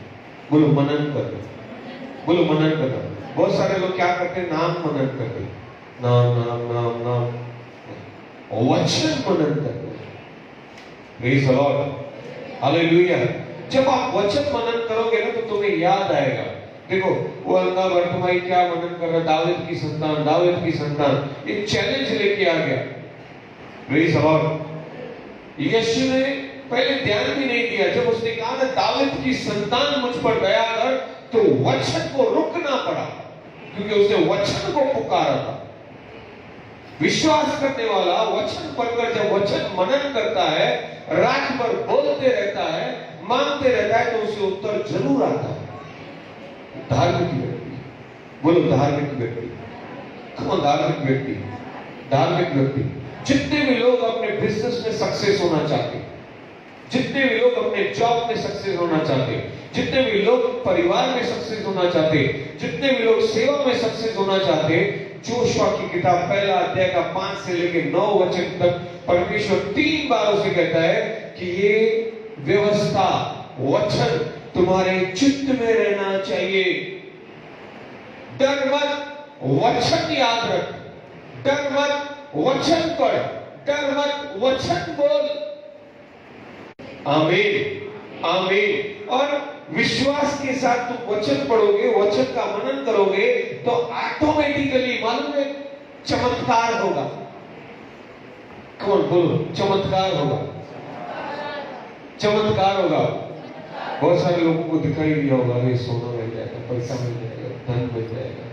बोलो मनन करना, बोलो मनन करना। बहुत सारे लोग क्या करते हैं? नाम मनन करते हैं, नाम नाम नाम नाम, वचन मनन करते हैं। Praise the lord, hallelujah. जब आप वचन मनन करोगे ना तो तुम्हें याद आएगा। देखो वो अंधा बर्तिमाई क्या मनन कर रहा? दाऊद की संतान, दाऊद की संतान। एक चैलेंज लेके आ गया। Praise the Lord. यीशु ने पहले ध्यान भी नहीं दिया। जब उसने कहा ना दाऊद की संतान मुझ पर दया कर, तो वचन को रुकना पड़ा, क्योंकि उसने वचन को पुकारा था। विश्वास करने वाला वचन पढ़कर जब वचन मनन करता है, रात भर बोलते रहता है, मांगते रहता है, तो उसे उत्तर जरूर आता है। धार्मिक व्यक्ति, बोलो धार्मिक व्यक्ति, कौन धार्मिक व्यक्ति? धार्मिक व्यक्ति। जितने भी लोग अपने बिजनेस में सक्सेस होना चाहते, जितने भी लोग अपने जॉब में सक्सेस होना चाहते, जितने भी लोग परिवार में सक्सेस होना चाहते, जितने भी लोग सेवा में सक्सेस होना चाहते, जोशुआ की किताब 1 अध्याय का 5 से लेकर 9 वचन तक परमेश्वर 3 बार उसे कहता है कि ये व्यवस्था, वचन तुम्हारे चित्त में रहना चाहिए। डर मत, वचन याद रख। डर मत, वचन पढ़। डर मत, वचन बोल। आमीन, आमीन। और विश्वास के साथ तुम वचन पढ़ोगे, वचन का मनन करोगे, तो ऑटोमेटिकली मालूम है चमत्कार होगा। कौन बोलो? चमत्कार होगा, चमत्कार होगा। बहुत सारे लोगों को दिखाई दिया होगा, अरे सोना मिल जाएगा, पैसा मिल जाएगा, धन मिल जाएगा।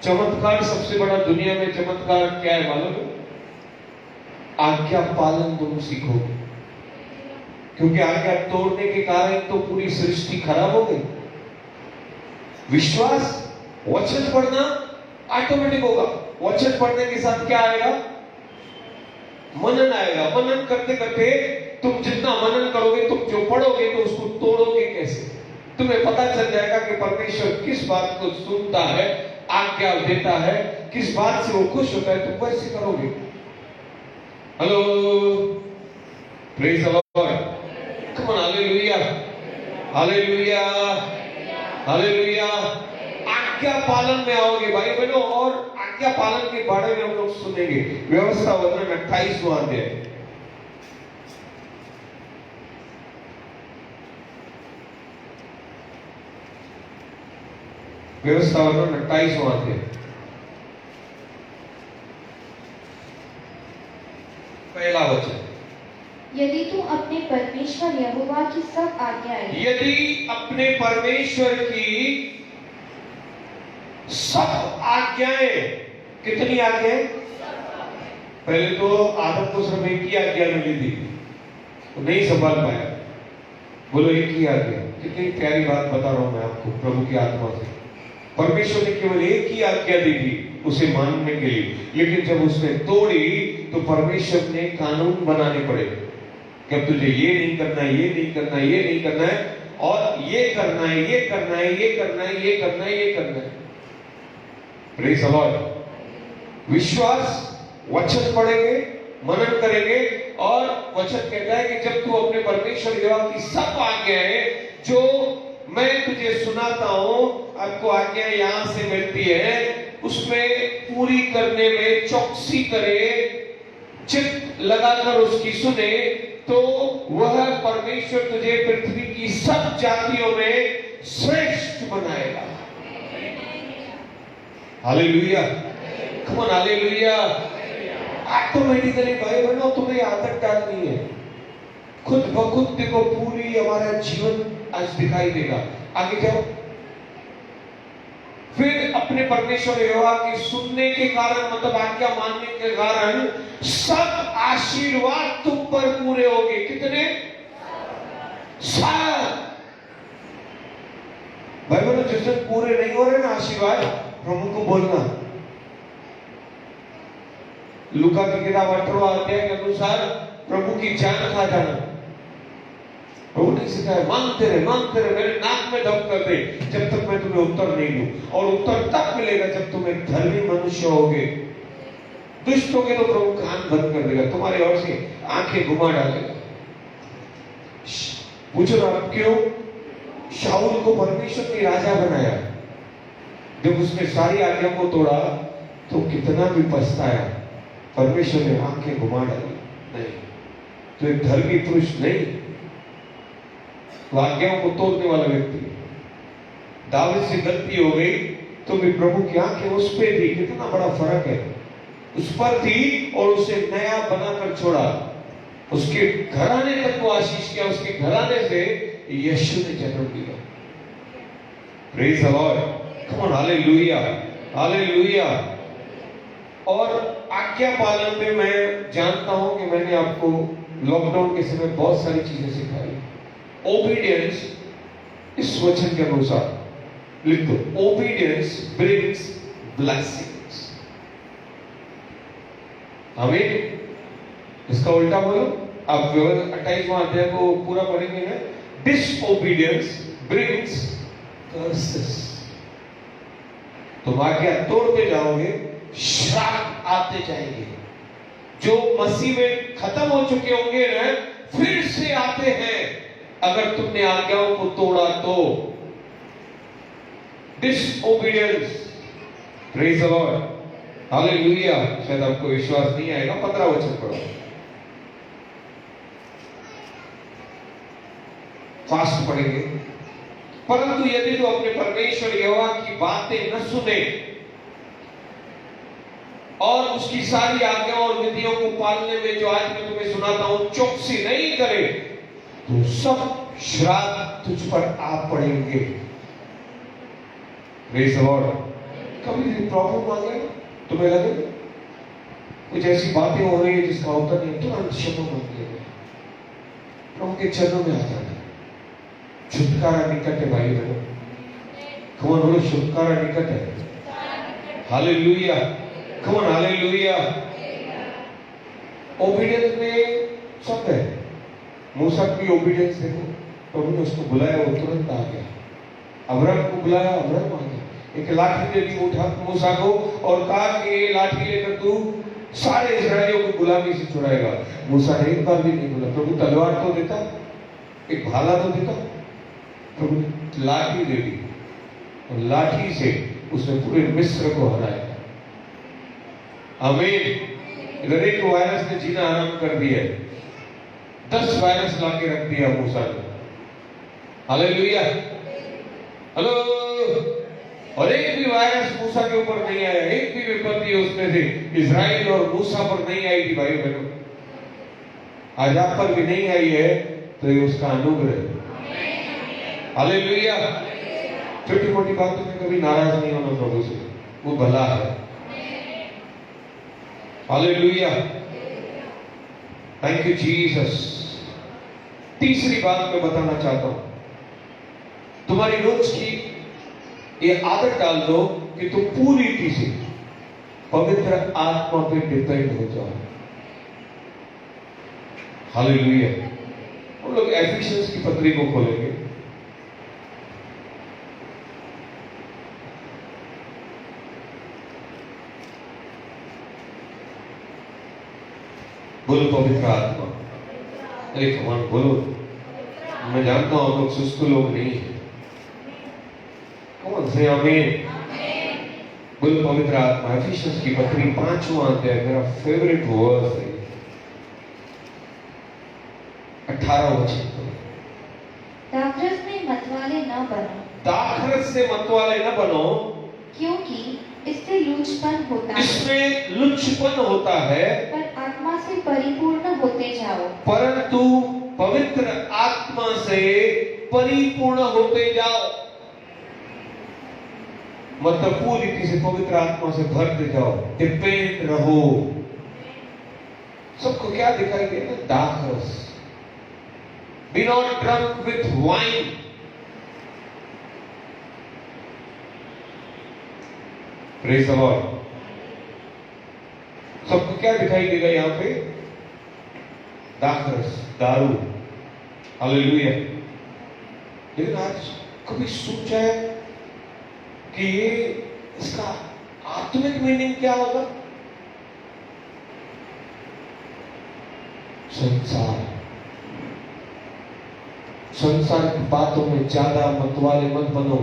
चमत्कार सबसे बड़ा दुनिया में चमत्कार क्या है मालूम है? आज्ञा पालन तुम सीखो, क्योंकि आज्ञा तोड़ने के कारण तो पूरी सृष्टि खराब हो गई। विश्वास, वचन पढ़ना ऑटोमेटिक होगा। वचन पढ़ने के साथ क्या आएगा? मनन आएगा। मनन करते करते तुम जितना मनन करोगे, तुम जो पढ़ोगे तो उसको तोड़ोगे कैसे? तुम्हें पता चल जाएगा कि परमेश्वर किस बात को सुनता है, आज्ञा देता है, किस बात से वो खुश होता है, तुम वैसे करोगे। Hello, praise the lord. Come on, hallelujah, hallelujah. आज्ञा पालन में आओगे भाई बहनों, और आज्ञा पालन के बारे में हम लोग सुनेंगे। व्यवस्था वर्णन 28वां अध्याय। व्यवस्था वर्णन 28वां अध्याय, पहला वचन। यदि तू अपने परमेश्वर यहोवा की सब आज्ञाएं यदि अपने परमेश्वर की सब आज्ञाएं, कितनी आज्ञाएं? पहले तो आदम को सिर्फ एक ही आज्ञा मिली थी, तो नहीं संभाल पाया। बोलो एक ही आज्ञा। कितनी प्यारी बात बता रहा हूं मैं आपको प्रभु की आत्मा से। परमेश्वर ने केवल एक ही आज्ञा दी थी उसे मानने के लिए, लेकिन जब उसने तोड़ी तो परमेश्वर ने कानून बनाने पड़े कि अब तुझे ये नहीं करना है, ये नहीं करना है, ये नहीं करना है, और ये करना है, ये करना है, ये करना है, ये करना है, ये करना है। Praise the Lord. विश्वास, वचन पढ़ेंगे, मनन करेंगे, और वचन कहता है कि जब तू अपने परमेश्वर यहोवा की सब आज्ञाएं जो मैं तुझे सुनाता हूं, आपको आज्ञा यहां से मिलती है, उसमें पूरी करने में चौकसी करे, चित्त लगाकर उसकी सुने, तो वह परमेश्वर तुझे पृथ्वी की सब जातियों में श्रेष्ठ बनाएगा। Hallelujah, come on, hallelujah. Automatically भाई बहनों तुम्हें आदत डालनी है, खुद ब खुद देखो पूरी हमारा जीवन आज दिखाई देगा। आगे जाओ। फिर अपने परमेश्वर यहोवा की सुनने के कारण, मतलब आज्ञा मानने के कारण, सब आशीर्वाद तुम पर पूरे होंगे। कितने? सब। भाई बहनों जिस दिन पूरे नहीं हो रहे ना आशीर्वाद, प्रभु को बोलना। लूका की किताब 18वां अध्याय के अनुसार प्रभु की जान खा जाना। प्रभु ने सिखाया मांगते रहे, मेरे नाक में दम कर दे जब तक मैं तुम्हें उत्तर नहीं दूं, और उत्तर तब मिलेगा जब तुम एक धर्मी मनुष्य होगे। दुष्ट होगे तो प्रभु कान बंद कर देगा, तुम्हारी ओर से आंखें घुमा डालेगा। पूछो ना क्यों? शाऊल को परमेश्वर ने राजा बनाया, जब उसने सारी आज्ञा को तोड़ा तो कितना भी पछताया। परमेश्वर ने आंखें घुमा डाली, नहीं तो एक धर्मी पुरुष नहीं, तो आज्ञाओं को तोड़ने वाला व्यक्ति। दाऊद से गलती हो गई तो भी प्रभु की आंखें उस पे थी। कितना बड़ा फर्क है, उस पर थी और उसे नया बनाकर छोड़ा। उसके घराने तक को आशीष किया, उसके घराने से यीशु ने जन्म लिया। Praise the lord, come on, hallelujah, hallelujah. और आज्ञा पालन में मैं जानता हूं कि मैंने आपको लॉकडाउन के समय बहुत सारी चीजें सिखाई। ओबीडियंस, इस वचन के अनुसार लिख दो, ओबीडियंस ब्रिंग्स ब्लेसिंग्स। हमें इसका उल्टा बोलो। आप 28वां अध्याय को पूरा पढ़ेंगे ना, डिसओबीडियंस ब्रिंग्स कर्सेस। तुम आज्ञा तोड़ते जाओगे, श्राप आते जाएंगे। जो मसीह में खत्म हो चुके होंगे ना, फिर से आते हैं अगर तुमने आज्ञाओं को तोड़ा तो। Disobedience, praise the lord, hallelujah. शायद आपको विश्वास नहीं आएगा, 15 वचन पढ़ो। फास्ट पढ़ेंगे। परंतु यदि तो अपने परमेश्वर यहोवा की बातें न सुने और उसकी सारी आज्ञाओं और विधियों को पालने में जो आज मैं तुम्हें सुनाता हूं चौकसी नहीं करे, तो सब श्राप तुझ पर आ पड़ेंगे। Praise the Lord. कभी प्रॉब्लम आ गया, तुम्हें लगे कुछ ऐसी बातें हो रही है जिसका उत्तर नहीं, तुरंत क्षमा मांग लेना, प्रभु के चरणों में आ जाना। छुटकारा निकट है भाई बहनों, कौन बोलो छुटकारा निकट है। हालेलुया, कौन, हालेलुया। ओबीडियंस में सब है। मूसा की ओबीडियंस देखो, प्रभु ने उसको बुलाया, वो तुरंत आ गया। अब्राहम को बुलाया, अब्राहम आ गया। एक लाठी दे दी उठा मूसा को और कहा कि ये लाठी लेकर तू सारे इस्राएलियों को गुलामी से छुड़ाएगा। मूसा ने एक बार भी नहीं बोला। प्रभु तलवार तो देता, एक भाला तो देता, प्रभु ने लाठी दे दी और लाठी से उसने पूरे मिस्र को हराया। आमीन। इधर एक वायरस ने जीना आराम कर दिया, 10 वायरस लाके रख दिया मूसा ने। Hallelujah, hello. और एक भी वायरस मूसा के ऊपर नहीं आया, एक भी विपत्ति उसमें से इजराइल और मूसा पर नहीं आई थी। भाई बहनों, आज आप पर भी नहीं आई है तो ये उसका अनुग्रह। हालेलुया। छोटी मोटी बातों में कभी नाराज नहीं होना प्रभु से, वो भला है। Hallelujah, thank you Jesus. तीसरी बात मैं बताना चाहता हूं, तुम्हारी रोज की ये आदत डाल दो कि तुम पूरी रीति से पवित्र आत्मा पे डिपेंड हो जाओ। हालेलुया। हम लोग एफिशिएंस की पत्री को खोलेंगे। बोलो पवित्र आत्मा। अरे कमान बोलो, मैं जानता हूं लोग सुस्त लोग नहीं है। कौन से आमीन। बोलो पवित्र आत्मा। एफिशिएंस की पत्री 5वां अध्याय, मेरा फेवरेट वर्स है, 18 वचन। दाखरस में मतवाले न बनो, दाखरस से मतवाले न बनो, क्योंकि इससे लूचपन होता है। इसमें लुचपन होता है, पर आत्मा से परिपूर्ण होते जाओ। परंतु पवित्र आत्मा से परिपूर्ण होते जाओ। मतलब पूरी रीति से पवित्र आत्मा से भरते जाओ, डिपेंड रहो। सबको क्या दिखाई दे ना? दाखरस। Be not drunk with wine. Praise the lord. सबको क्या दिखाई देगा यहां पे? दाखरस, दारू। हालेलुया। लेकिन आज कभी सोचा है कि ये इसका आत्मिक मीनिंग क्या होगा? संसार की बातों में ज्यादा मतवाले मत बनो।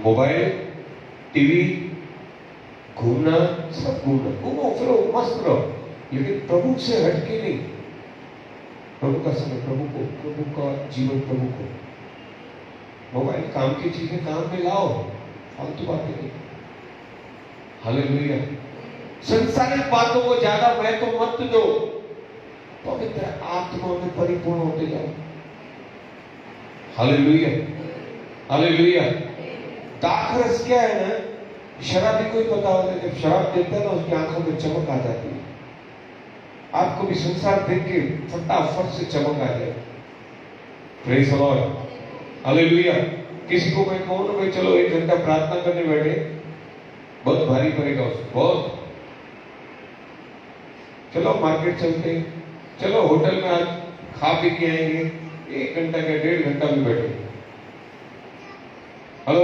मोबाइल, टीवी, घूमना, सब घूमना, घूमो फिरो, मस्त रहो, लेकिन प्रभु से हटके नहीं। प्रभु का समय प्रभु को, प्रभु का जीवन प्रभु को। मोबाइल काम की चीजें काम में लाओ, फालतू बातें नहीं। हालेलुया। संसारिक बातों को ज्यादा महत्व मत दो, पवित्र आत्मा में परिपूर्ण होते जाओ। Hallelujah, hallelujah. दाखरस क्या है ना? शराबी को ही पता होता है, जब शराब देता है ना उसकी आंखों में चमक आ जाती है। आपको भी संसार देख के फटाफट से चमक आ जाए। Praise the lord, hallelujah. किसी को मैं कहूं ना भाई चलो 1 घंटा प्रार्थना करने बैठे, बहुत भारी पड़ेगा उसको, बहुत। चलो मार्केट चलते, चलो होटल में आज खा पी के आएंगे, 1 घंटा या 1.5 घंटा भी बैठे, हेलो,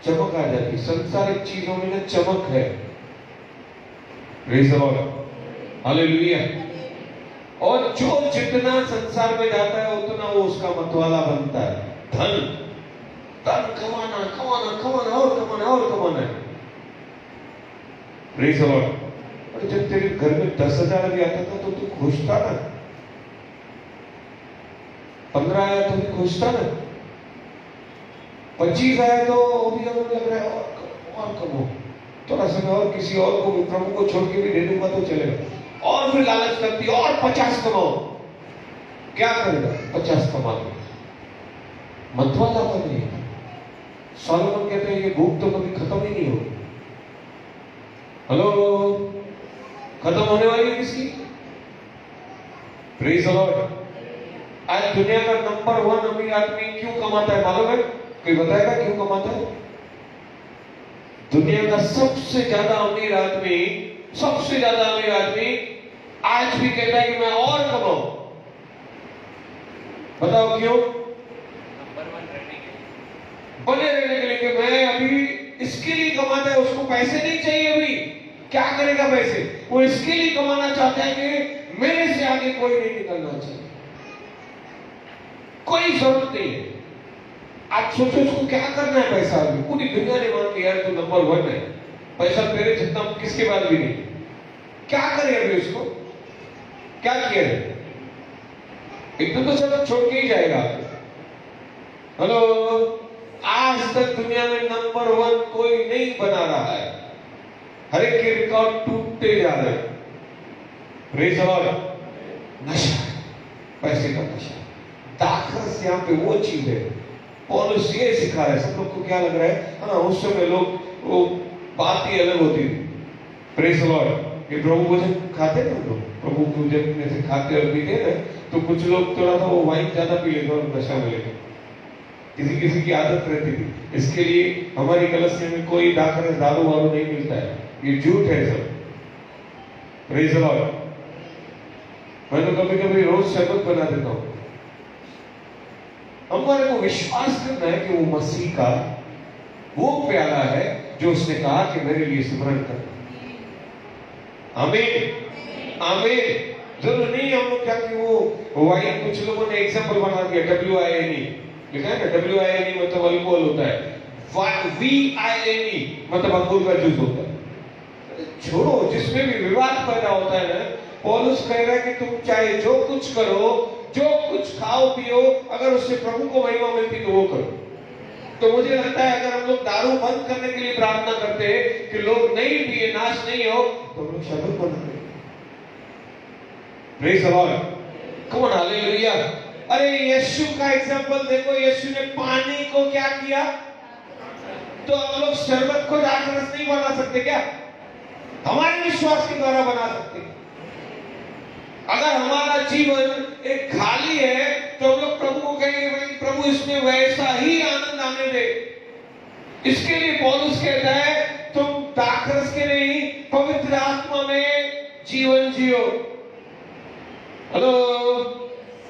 चमक आ जाती। संसारिक चीजों में ना चमक है। Praise the lord, hallelujah. और जो जितना संसार में जाता है उतना वो उसका मतवाला बनता है। धन, धन कमाना, कमाना, कमाना और कमाना और कमाना है। Praise the Lord. और जब तेरे घर में 10,000 भी आता था तो तू खुश था ना? 15 आया तो भी खुश था ना? 25 आया तो भी हमें लग रहा है और कमो, थोड़ा समय और किसी और को भी, प्रभु को छोड़ के भी दे दूंगा तो चलेगा। और फिर लालच करती और 50 कमाओ। क्या करेगा 50 कमा के? मतवाला बने। सोलोमन कहते हैं ये भूख तो कभी खत्म ही नहीं होगी। हेलो, खत्म होने वाली है किसकी? Praise the Lord. आज दुनिया का नंबर 1 अमीर आदमी क्यों कमाता है मालूम है? कोई बताएगा क्यों कमाता है? दुनिया का सबसे ज्यादा अमीर आदमी, सबसे ज्यादा अमीर आदमी आज भी कहता है कि मैं और कमाऊं। बताओ क्यों? बने रहने के लिए कि मैं अभी इसके लिए कमाता है, उसको पैसे नहीं चाहिए। अभी क्या करेगा पैसे? वो इसके लिए कमाना चाहता है कि मेरे से आगे कोई नहीं निकलना चाहिए। कोई जरूरत नहीं है। आप सोचो उसको क्या करना है पैसा, पूरी दुनिया ने मान लिया यार तू नंबर 1 है, पैसा तेरे जितना किसके पास भी नहीं, क्या करे अभी उसको, क्या किया है? एकदम तो सब छोड़ के ही जाएगा। हेलो, आज तक दुनिया में नंबर 1 कोई नहीं बना रहा है, हर एक के रिकॉर्ड टूटते जा रहे हैं। Praise the Lord. नशा, पैसे का नशा, दाखरस यहाँ पे वो चीज है। पौलुस ये सिखा रहा है। सब लोग को क्या लग रहा है, हाँ उस समय लोग वो बात ही अलग होती थी। Praise the Lord. कि प्रभु भोजन खाते ना लोग, प्रभु भोजन में से खाते और पीते ना, तो कुछ लोग थोड़ा सा वो वाइन ज्यादा पी लेते और नशा में लेते, किसी किसी की आदत रहती थी। इसके लिए हमारी कलश में कोई दाखरस दारू वारू नहीं मिलता है, ये झूठ है सब। Praise the Lord. मैं तो कभी कभी रोज शरबत बना देता हूं। हमारे को विश्वास करना है कि वो मसीह का वो प्याला है जो उसने कहा कि मेरे लिए सिमरन करना। आमीन आमीन। जरूर नहीं हम लोग क्या कि वो वाइन, कुछ लोगों ने एग्जांपल बना दिया WINE लिखा है ना, WINE मतलब अल्कोहल होता है, VINE मतलब अंगूर का जूस होता है। छोड़ो, जिसमें भी विवाद पैदा होता है ना, पौलुस कह रहा है कि तुम चाहे जो कुछ करो, जो कुछ खाओ पियो, अगर उससे प्रभु को महिमा मिलती तो वो करो। तो मुझे लगता है अगर हम लोग दारू बंद करने के लिए प्रार्थना करते हैं कि लोग नहीं पिए, नाश नहीं हो, तो हम लोग शरबत बनाते। Praise the lord. Come on, hallelujah. अरे यीशु का एग्जांपल देखो, यीशु ने पानी को क्या किया, तो हम लोग शरबत को दाखरस नहीं बना सकते क्या? हमारे विश्वास के द्वारा बना सकते। अगर हमारा जीवन एक खाली है तो हम लोग प्रभु को कहेंगे भाई प्रभु इसमें वैसा ही आनंद आने दे। इसके लिए पौलुस कहता है तुम दाखरस के नहीं, पवित्र आत्मा में जीवन जियो। हेलो,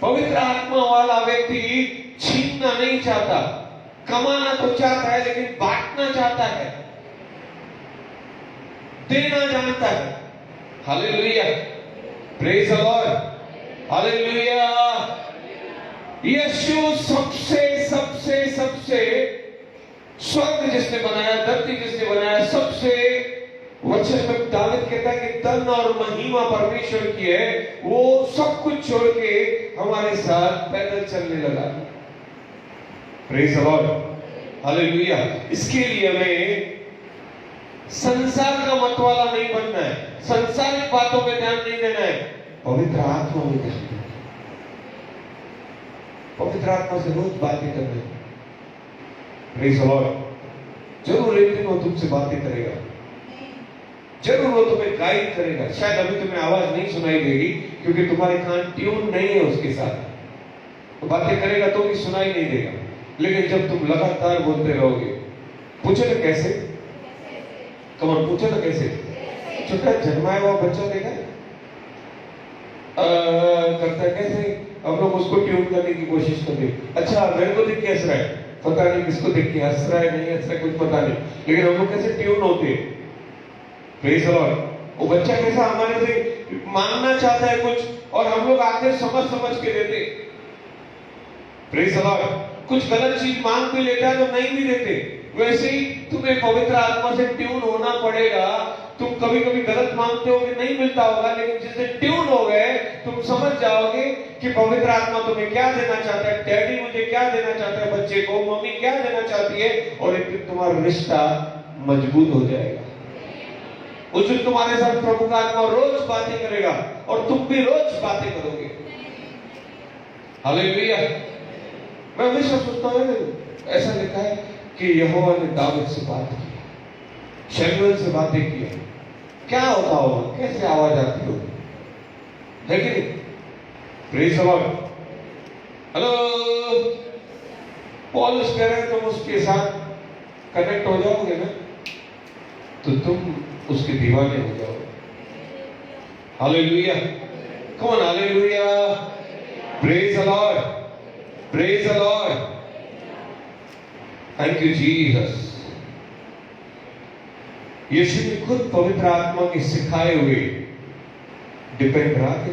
पवित्र आत्मा वाला व्यक्ति छीनना नहीं चाहता, कमाना तो चाहता है लेकिन बांटना चाहता है, देना जानता है। Hallelujah, praise the lord, hallelujah. यीशु सबसे सबसे सबसे स्वर्ग जिसने बनाया, धरती जिसने बनाया, सबसे वचन में दाऊद कहता है कि धन और महिमा परमेश्वर की है, वो सब कुछ छोड़ के हमारे साथ पैदल चलने लगा। Praise the lord, hallelujah. इसके लिए हमें संसार का मतवाला नहीं बनना है, संसारिक बातों में ध्यान नहीं देना है, पवित्र आत्मा में ध्यान देना है। पवित्र आत्मा से रोज बातें करना है। Praise the Lord. जरूर एक दिन वो तुमसे बातें करेगा, जरूर वो तुम्हें गाइड करेगा। शायद अभी तुम्हें आवाज नहीं सुनाई देगी क्योंकि तुम्हारे कान ट्यून नहीं है उसके साथ, तो बातें करेगा तो भी सुनाई नहीं देगा। लेकिन जब तुम लगातार बोलते रहोगे, पूछो ना कैसे, कमन पूछो ना कैसे। छोटा जन्माया हुआ बच्चा देखा करता है कैसे, हम लोग उसको ट्यून करने की कोशिश करते हैं। अच्छा मेरे को देख के हंस रहा है, पता नहीं किसको देख के हंस रहा है, नहीं हंस रहा है, कुछ पता नहीं, लेकिन हम लोग कैसे ट्यून होते हैं। Praise the Lord. वो बच्चा कैसा हमारे से मांगना चाहता है कुछ और हम लोग आके समझ समझ के देते। Praise the Lord. कुछ गलत चीज मांग भी लेता है तो नहीं भी देते। वैसे ही तुम्हें पवित्र आत्मा से ट्यून होना पड़ेगा। तुम कभी कभी गलत मांगते हो कि नहीं मिलता होगा, लेकिन जिस दिन ट्यून हो गए तुम समझ जाओगे कि पवित्र आत्मा तुम्हें क्या देना चाहता है, डैडी मुझे क्या देना चाहता है बच्चे को, मम्मी क्या देना चाहती है, और एक दिन तुम्हारा रिश्ता मजबूत हो जाएगा। उस दिन तुम्हारे साथ प्रभु का आत्मा रोज बातें करेगा और तुम भी रोज बातें करोगे। हालेलुया। मैं हमेशा सोचता हूँ, ऐसा लिखा है कि यहोवा ने दाऊद से बात की, शमूएल से बातें की। क्या होता होगा, कैसे आवाज आती होगी, है कि नहीं? Praise the Lord. हेलो, पौलुस कह रहे हैं तुम उसके साथ कनेक्ट हो जाओगे ना तो तुम उसके दीवाने हो जाओगे। Hallelujah, come on, hallelujah, praise the lord, praise the lord, thank you Jesus. यीशु ने खुद पवित्र आत्मा के सिखाए हुए डिपेंड रहा कि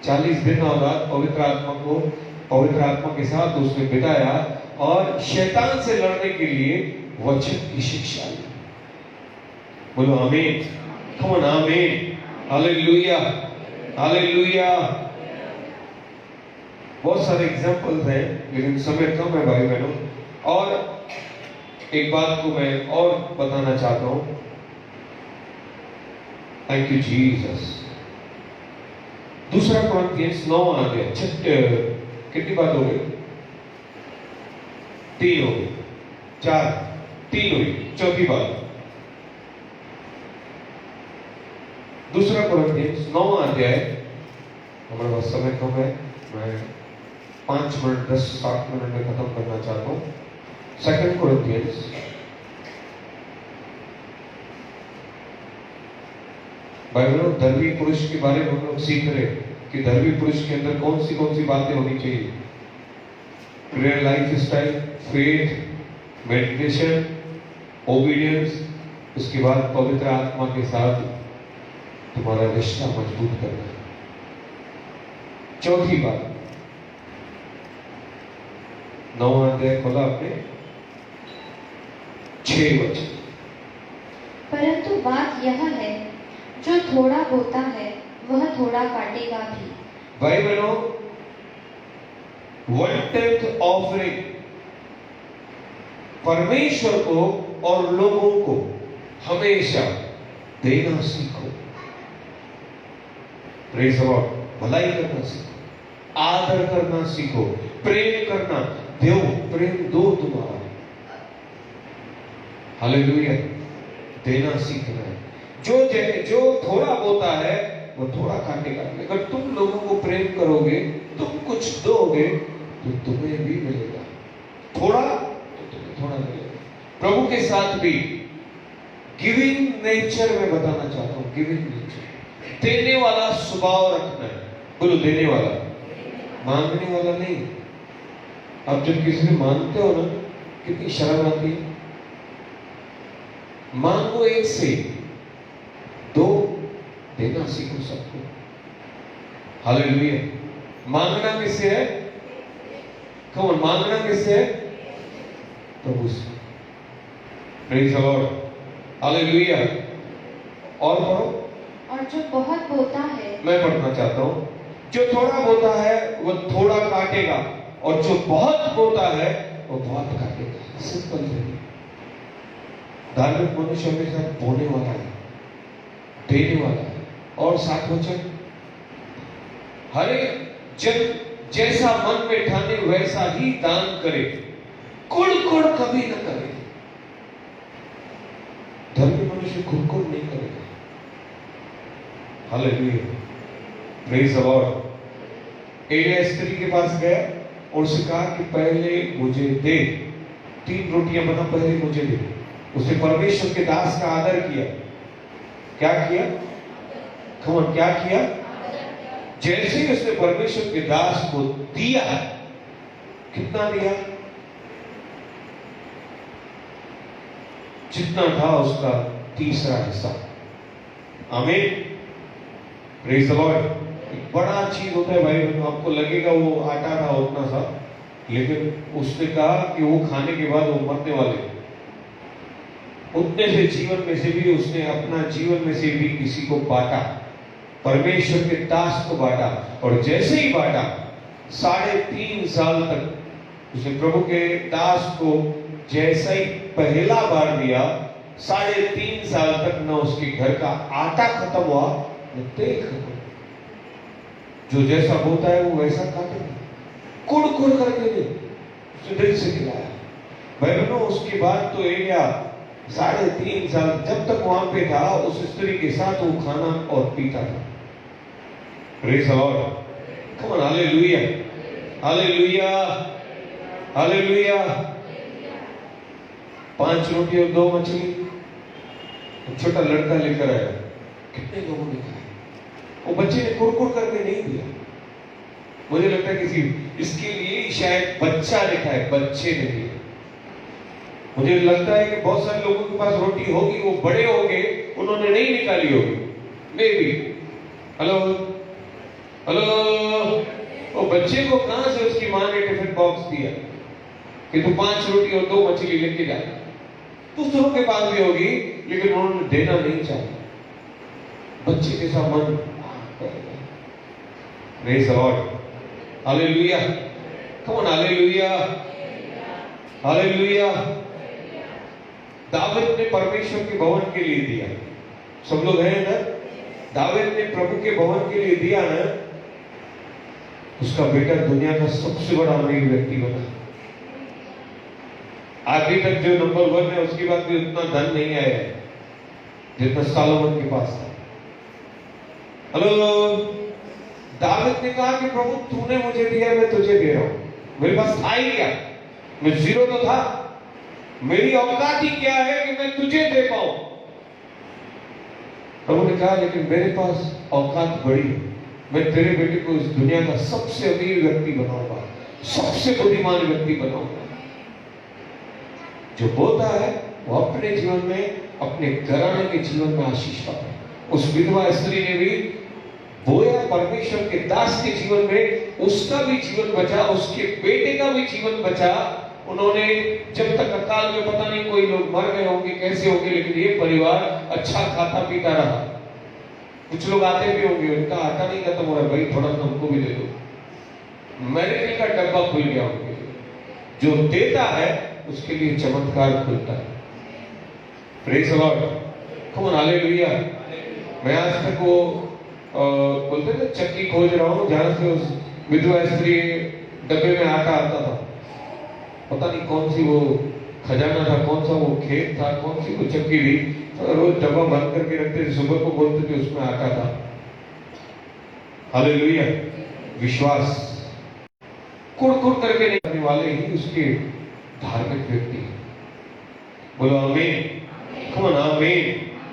40 दिन और रात पवित्र आत्मा को पवित्र आत्मा के साथ उसने बिताया और शैतान से लड़ने के लिए वचन की शिक्षा ली। बोलो आमीन, कम ऑन आमीन, हालेलुया, हालेलुया। बहुत सारे एग्जाम्पल्स हैं लेकिन समय कम है भाई बहनों। और एक बात को मैं और बताना चाहता हूं। Thank you Jesus. दूसरा कोरिन्थियंस 9 अध्याय, कितनी बात हो गई? 3 हो गई, 4, 3 हुई, चौथी बात। दूसरा कोरिन्थियंस 9 अध्याय, हमारे पास समय कम है, मैं 5 मिनट 10-7 मिनट में खत्म करना चाहता हूं। सेकंड कोरिन्थियंस बाइबल में धर्मी पुरुष के बारे में हम लोग सीख रहे कि धर्मी पुरुष के अंदर कौन सी बातें होनी चाहिए। Prayer life style, faith, meditation, obedience, उसके बाद पवित्र आत्मा के साथ तुम्हारा रिश्ता मजबूत करना। चौथी बात, 9 अध्याय खोला आपने, 6 वचन। परंतु बात यह है, जो थोड़ा बोता है वह थोड़ा काटेगा भी। भाई बहनों, 1/10 ऑफरिंग परमेश्वर को और लोगों को हमेशा देना सीखो। Praise the Lord. भलाई करना सीखो, आदर करना सीखो, प्रेम करना, दो प्रेम दो तुम्हारा। हालेलुया। देना सीखना है। जो थोड़ा बोता है वो थोड़ा काटेगा। अगर तुम लोगों को प्रेम करोगे, तुम कुछ दोगे तो तुम्हें भी मिलेगा। थोड़ा तो तुम्हें थोड़ा मिलेगा। प्रभु के साथ भी गिविंग नेचर में बताना चाहता हूं, गिविंग नेचर, देने वाला स्वभाव रखना है। बोलो देने वाला, मांगने वाला नहीं। अब जब किसी से मांगते हो ना, कितनी शर्म आती है। मांगो एक से, दो देना सीखो सबको। हालेलुया। मांगना किससे है? कौन मांगना किससे है? प्रभु से। Praise the lord. हालेलुया। और पढ़ो। और जो बहुत बोता है, मैं पढ़ना चाहता हूं, जो थोड़ा बोता है वो थोड़ा काटेगा, और जो बहुत बोता है वो बहुत काटेगा। सिंपल है। धार्मिक मनुष्य हमेशा बोने वाला है, देने वाला है। और 7 वचन, हरे जन जैसा मन में ठाने वैसा ही दान करे, कुड़ कुड़ कभी न करे। धर्मी मनुष्य कुड़ नहीं करेगा। हालेलुया। Praise the lord. एलिया स्त्री के पास गया और उससे कहा कि पहले मुझे दे, 3 रोटियां बना, पहले मुझे दे। उसने परमेश्वर के दास का आदर किया। क्या किया? खबर क्या किया? जैसे ही उसने परमेश्वर के दास को दिया, कितना दिया? जितना था उसका 3रा हिस्सा। आमीन। Praise the Lord. एक बड़ा चीज होता है भाई, आपको लगेगा वो आटा था उतना सा, लेकिन उसने कहा कि वो खाने के बाद वो मरने वाले, उतने से जीवन में से भी उसने अपना जीवन में से भी किसी को बांटा, परमेश्वर के दास को बांटा। और जैसे ही बांटा, 3.5 साल तक उसने प्रभु के दास को जैसा ही पहला बार दिया, 3.5 साल तक न उसके घर का आटा खत्म हुआ न तेल खत्म। जो जैसा बोता है वो वैसा काटेगा, कुड़ कुड़ करके नहीं, उसने दिल से खिलाया। भाई बहनों, उसके बाद तो एलिया 3.5 साल जब तक वहां पे था, उस स्त्री के साथ वो खाना और पीता था। Praise the lord. Come on, hallelujah, hallelujah, hallelujah. 5 रोटी और 2 मछली छोटा लड़का लेकर आया। कितने लोगों ने खाया? वो बच्चे ने कुड़ करके नहीं दिया। मुझे लगता है किसी इसके लिए शायद बच्चा लिखा है, बच्चे ने दिया। मुझे लगता है कि बहुत सारे लोगों के पास रोटी होगी, वो बड़े होंगे, उन्होंने नहीं निकाली होगी, मे बी। हेलो हेलो, तो बच्चे को कहां से उसकी मां ने टिफिन बॉक्स दिया कि तू 5 रोटी और 2 मछली लेके जा? दूसरों के पास भी होगी, लेकिन उन्होंने देना नहीं चाहिए। बच्चे के साथ मन praise the lord, hallelujah, come on, hallelujah, hallelujah. दाऊद ने परमेश्वर के भवन के लिए दिया। सब लोग हैं ना? दाऊद ने प्रभु के भवन के लिए दिया ना, उसका बेटा दुनिया का सबसे बड़ा अमीर व्यक्ति बना। अभी तक जो नंबर 1 है, उसके बाद भी उतना धन नहीं आया है जितना सोलोमन के पास था। हेलो, दाऊद ने कहा कि प्रभु तूने मुझे दिया, मैं तुझे दे रहा हूं। मेरे पास था ही क्या? मैं जीरो तो था। मेरी औकात ही क्या है कि मैं तुझे दे पाऊं? प्रभु ने कहा लेकिन मेरे पास औकात बड़ी है, मैं तेरे बेटे को इस दुनिया का सबसे अमीर व्यक्ति बनाऊंगा, सबसे बुद्धिमान व्यक्ति बनाऊंगा। जो बोता है वो अपने जीवन में, अपने घराने के जीवन में आशीष पाता है। उस विधवा स्त्री ने भी बोया परमेश्वर के दास के जीवन में, उसका भी जीवन बचा, उसके बेटे का भी जीवन बचा। उन्होंने जब तक अकाल में पता नहीं कोई लोग मर गए होंगे, कैसे होंगे, लेकिन ये परिवार अच्छा खाता पीता रहा। कुछ लोग आते भी होंगे, उनका आटा नहीं खत्म हो रहा, भाई थोड़ा सा हमको भी दे दो। मेरे का डब्बा खुल गया उनके लिए। जो देता है उसके लिए चमत्कार खुलता है। Praise the lord, come on, hallelujah. मैं आज तक वो बोलते थे चक्की खोज रहा हूं जहां से उस विधवा स्त्री डब्बे में आटा आता था। पता नहीं कौन सी वो खजाना था, कौन सा वो खेत था, कौन सी वो चक्की थी, तो रोज डब्बा बंद करके रखते थे, सुबह को बोलते थे उसमें आटा था। हालेलुया। विश्वास कुड़ करके नहीं करने वाले ही उसके धार्मिक व्यक्ति। बोलो आमीन, कम ऑन, आमीन,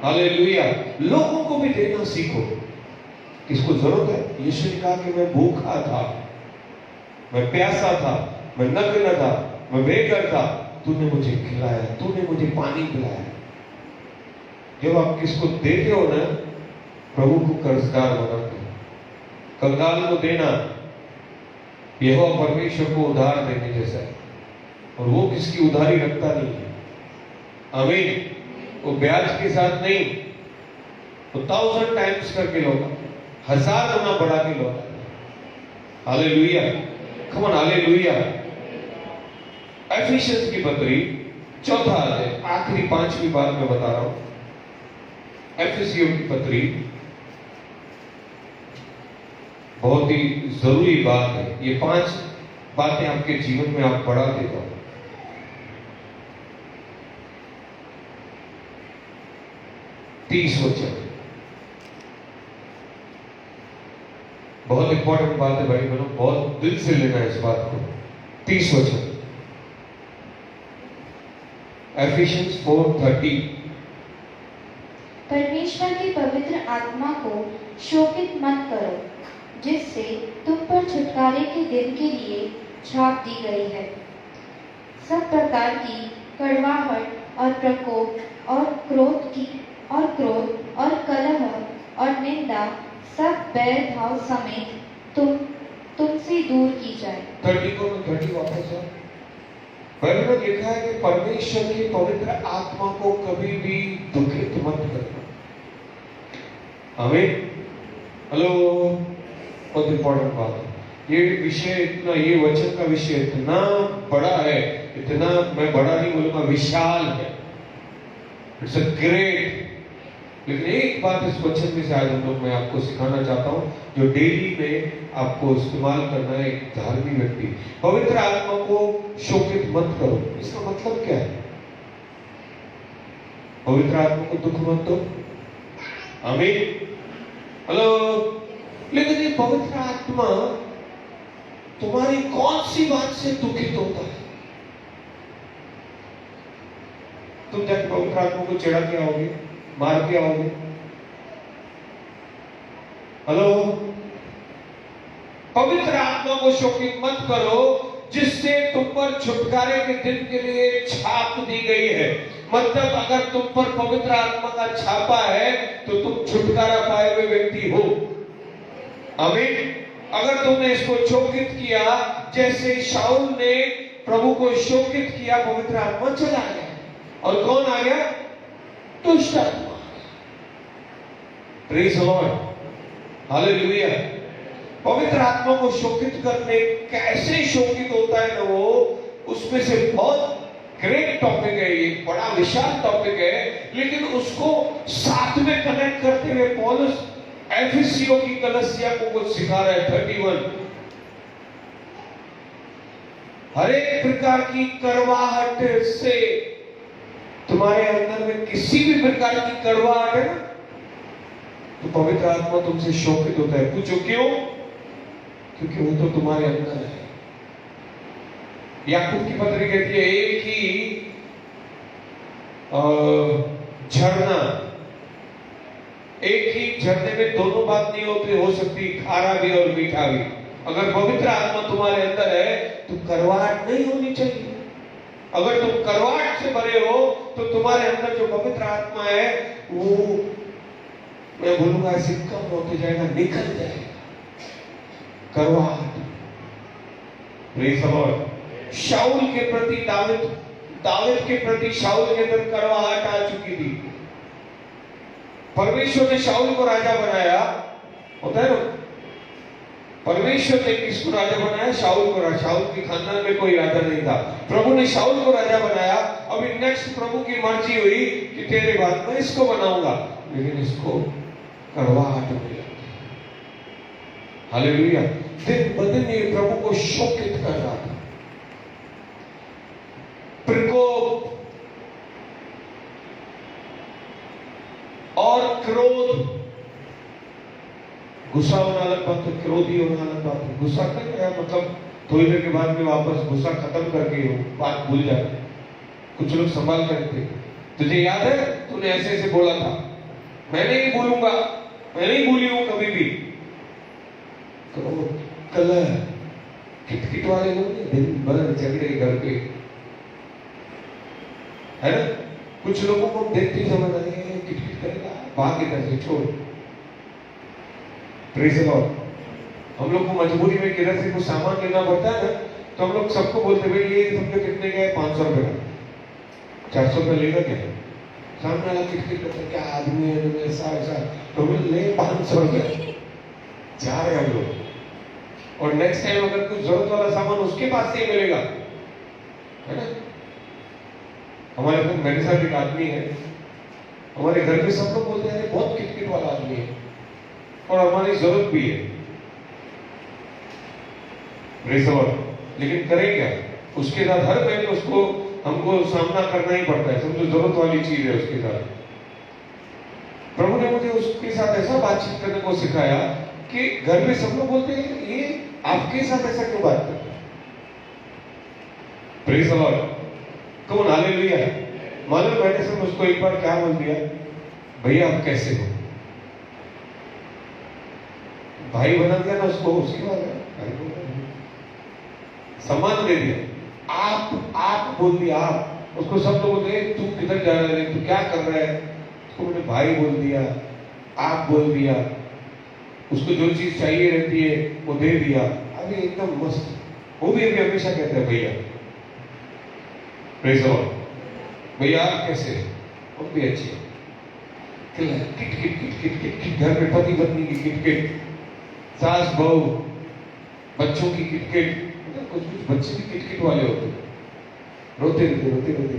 हालेलुया। लोगों को भी देना सीखो। किसको जरूरत है? यीशु ने कहा कि मैं भूखा था, मैं प्यासा था, मैं नग्न था, मैं बेघर था, तूने मुझे खिलाया, तूने मुझे पानी पिलाया। जब आप किसको देते हो ना, प्रभु को कर्जदार बनाते हो। कंगाल को देना यहोवा परमेश्वर को उधार देने जैसा है, और वो किसकी उधारी रखता नहीं है। आमीन। वो ब्याज के साथ नहीं, वो 1000 टाइम्स करके लौटा, 1000 गुना बढ़ा के लौटा। Hallelujah, come on, hallelujah. Efficiency की पत्री 4 अध्याय, आखिरी 5वीं बात मैं बता रहा हूं। एफिसियों की पत्री बहुत ही जरूरी बात है। ये 5 बातें आपके जीवन में आप बढ़ा देगा। तीस वचन, बहुत इंपॉर्टेंट बात है भाई बहनों, बहुत दिल से लेना है इस बात को। 30 वचन, एफिशियंस 4:30। परमेश्वर की पवित्र आत्मा को शोकित मत करो, जिससे तुम पर छुटकारे के दिन के लिए छाप दी गई है। सब प्रकार की कड़वाहट और प्रकोप और क्रोध और कलह और निंदा सब बैर भाव समेत तुमसे दूर की जाए। 30 को 30 वापस है। बाइबल में लिखा है कि परमेश्वर की पवित्र आत्मा को कभी भी दुखित मत करना। आमीन। हेलो, बहुत इंपॉर्टेंट बात है। ये विषय इतना, ये वचन का विषय इतना बड़ा है, इतना, मैं बड़ा नहीं बोलूंगा, विशाल है। It's a great. लेकिन एक बात इस वचन में से आज हम लोग, मैं आपको सिखाना चाहता हूं, जो डेली में आपको इस्तेमाल करना है। एक धार्मिक व्यक्ति, पवित्र आत्मा को शोकित मत करो। इसका मतलब क्या है? पवित्र आत्मा को दुख मत दो। आमीन। हेलो। लेकिन ये पवित्र आत्मा तुम्हारी कौन सी बात से दुखित होता है? तुम जाके पवित्र आत्मा को चिढ़ा के आओगे, मार के आओगे? हेलो। पवित्र आत्मा को शोकित मत करो, जिससे तुम पर छुटकारे के दिन के लिए छाप दी गई है। मतलब अगर तुम पर पवित्र आत्मा का छापा है तो तुम छुटकारा पाए हुए व्यक्ति हो। आमीन। अगर तुमने इसको शोकित किया जैसे शाऊल ने प्रभु को शोकित किया, पवित्र आत्मा चला गया। और कौन आ गया? दुष्ट आत्मा। Praise the lord, hallelujah. पवित्र आत्मा को शोकित करने कैसे शोकित होता है ना, वो उसमें से बहुत ग्रेट टॉपिक है, ये बड़ा विशाल टॉपिक है, लेकिन उसको साथ में कनेक्ट करते हुए पौलुस एफिसियों की कलीसिया को कुछ सिखा रहा है। 31 हर एक प्रकार की कड़वाहट से, तुम्हारे अंदर में किसी भी प्रकार की कड़वाहट है ना, तो पवित्र आत्मा तुमसे शोकित होता है। पूछो क्यों? क्योंकि वो तो तुम्हारे अंदर है। याकूब की पत्री कहती है एक ही झरना, एक ही झरने में दोनों बात नहीं होती, हो सकती खारा भी और मीठा भी। अगर पवित्र आत्मा तुम्हारे अंदर है तो कड़वाहट नहीं होनी चाहिए। अगर तुम कड़वाहट से भरे हो तो तुम्हारे अंदर जो पवित्र आत्मा है वो, मैं बोलूंगा ऐसे कम होते जाएगा, निकल जाएगा कड़वाहट। Praise the Lord. शाऊल के प्रति दाऊद के प्रति शाऊल के अंदर कड़वाहट आ चुकी थी। परमेश्वर ने शाऊल को राजा बनाया, होता है ना, परमेश्वर ने किसको राजा बनाया? शाऊल को। शाऊल के खानदान में कोई राजा नहीं था, प्रभु ने शाऊल को राजा बनाया। अभी नेक्स्ट प्रभु की मर्जी हुई कि तेरे बाद मैं इसको बनाऊंगा, लेकिन इसको कड़वाहट हो गया। हालेलुया। दिन ब दिन ये प्रभु को शोकित कर रहा था। प्रकोप और क्रोध, गुस्सा होना अलग बात है, क्रोधी होना अलग बात है। गुस्सा कर गया मतलब थोड़ी देर के बाद में वापस गुस्सा खत्म करके बात भूल जाते। कुछ लोग संभाल करते, तुझे याद है तूने ऐसे ऐसे बोला था, मैं नहीं बोलूंगा, मैं नहीं बोली हूं कभी भी। क्रोध, कलह, किटकिट वाले लोग दिन भर झगड़े करके, है ना। कुछ लोगों को देखते ही समझ आए किटकिट करेगा, भाग इधर से, छोड़। Praise the Lord. हम लोग को मजबूरी में किधर से कुछ सामान लेना पड़ता है ना, तो हम लोग सबको बोलते भाई ये समझो कितने का है, 500 रुपए का, 400 रुपए लेगा क्या? सामने वाला किटकिट करता है, क्या आदमी है तुम, ऐसा ऐसा, तो हम ले 500 रुपए जा रहे हम लोग। और नेक्स्ट टाइम अगर कुछ जरूरत वाला सामान उसके पास से ही मिलेगा, है ना। हमारे घर मेरे साथ एक आदमी है, हमारे घर में सब लोग बोलते हैं बहुत किटकिट वाला आदमी है, और हमारी जरूरत भी है। लेकिन करें क्या? उसके साथ हर महीने उसको हमको सामना करना ही पड़ता है, समझो जरूरत वाली चीज है उसके साथ। प्रभु ने मुझे उसके साथ ऐसा बातचीत करने को सिखाया कि घर में सब लोग बोलते हैं ये आपके साथ ऐसा क्यों बात करते हैं? Praise the Lord. कौन? हालेलुया। मालूम मैंने से उसको एक बार क्या बोल दिया, भैया आप कैसे हो? भाई बना दिया ना उसको, उसकी बात है, सम्मान दे दिया। आप बोल दिया, आप। उसको सब लोग बोलते तू किधर जा रहा है, तू क्या कर रहा है? उसको मैंने भाई बोल दिया, आप बोल दिया। उसको जो चीज चाहिए रहती है वो दे दिया। अभी एकदम मस्त। वो भी अभी हमेशा कहता है भैया। Praise the Lord. भैया आप कैसे? वो भी अच्छे। Kit kit kit kit kit kit, घर में पति पत्नी की किट किट, सास बहू, बच्चों की किट किट। कुछ बच्चे भी किट किट वाले होते, रोते रोते रोते रोते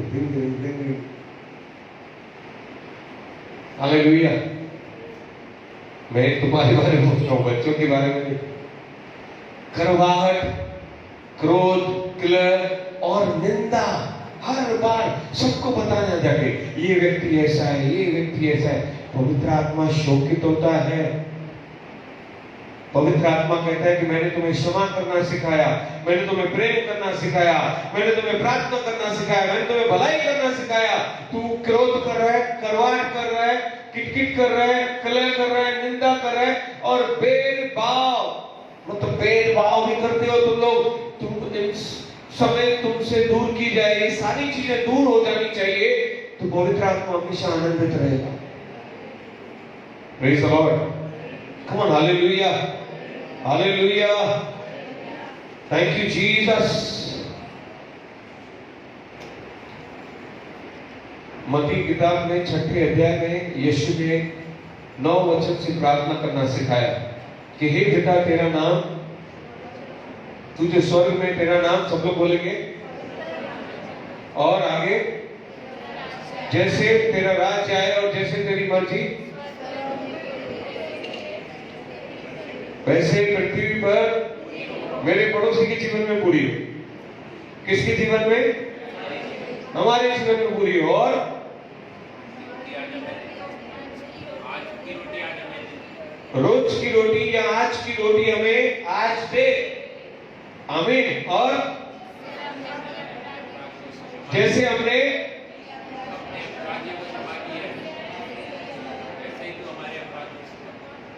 दिन। हालेलुया। मैं तुम्हारे बारे में बोल रहा हूं, बच्चों के बारे में। कड़वाहट, क्रोध, क्लह और निंदा, हर बार सबको बताना जाके ये व्यक्ति ऐसा है, ये व्यक्ति ऐसा है। पवित्र आत्मा शोकित होता है। पवित्र आत्मा कहता है कि मैंने तुम्हें क्षमा करना सिखाया, मैंने तुम्हें प्रेम करना सिखाया, मैंने तुम्हें प्रार्थना करना सिखाया, मैंने तुम्हें भलाई करना सिखाया। तू क्रोध कर रहा है, कड़वाहट कर रहा है, किटकिट कर रहा है, कलह कर रहा है, निंदा कर रहा है और भेदभाव, मतलब भेदभाव भी करते हो तुम लोग। तुम समय तुमसे दूर की जाए, ये सारी चीजें दूर हो जानी चाहिए, तो पवित्र आत्मा हमेशा आनंदित रहेगा। Praise the lord. Come on, hallelujah. Hallelujah, thank you Jesus. मत्ती किताब में 6ठे अध्याय में यीशु ने 9 वचन से प्रार्थना करना सिखाया कि हे पिता, तेरा नाम, तुझे स्वर्ग में तेरा नाम, सब लोग बोलेंगे, और आगे जैसे तेरा राज्य आए और जैसे तेरी मर्जी वैसे पृथ्वी पर मेरे पड़ोसी के जीवन में पूरी हो। किसके जीवन में? हमारे जीवन में पूरी हो। और रोज की रोटी या आज की रोटी हमें आज दे। आमीन। और जैसे हमने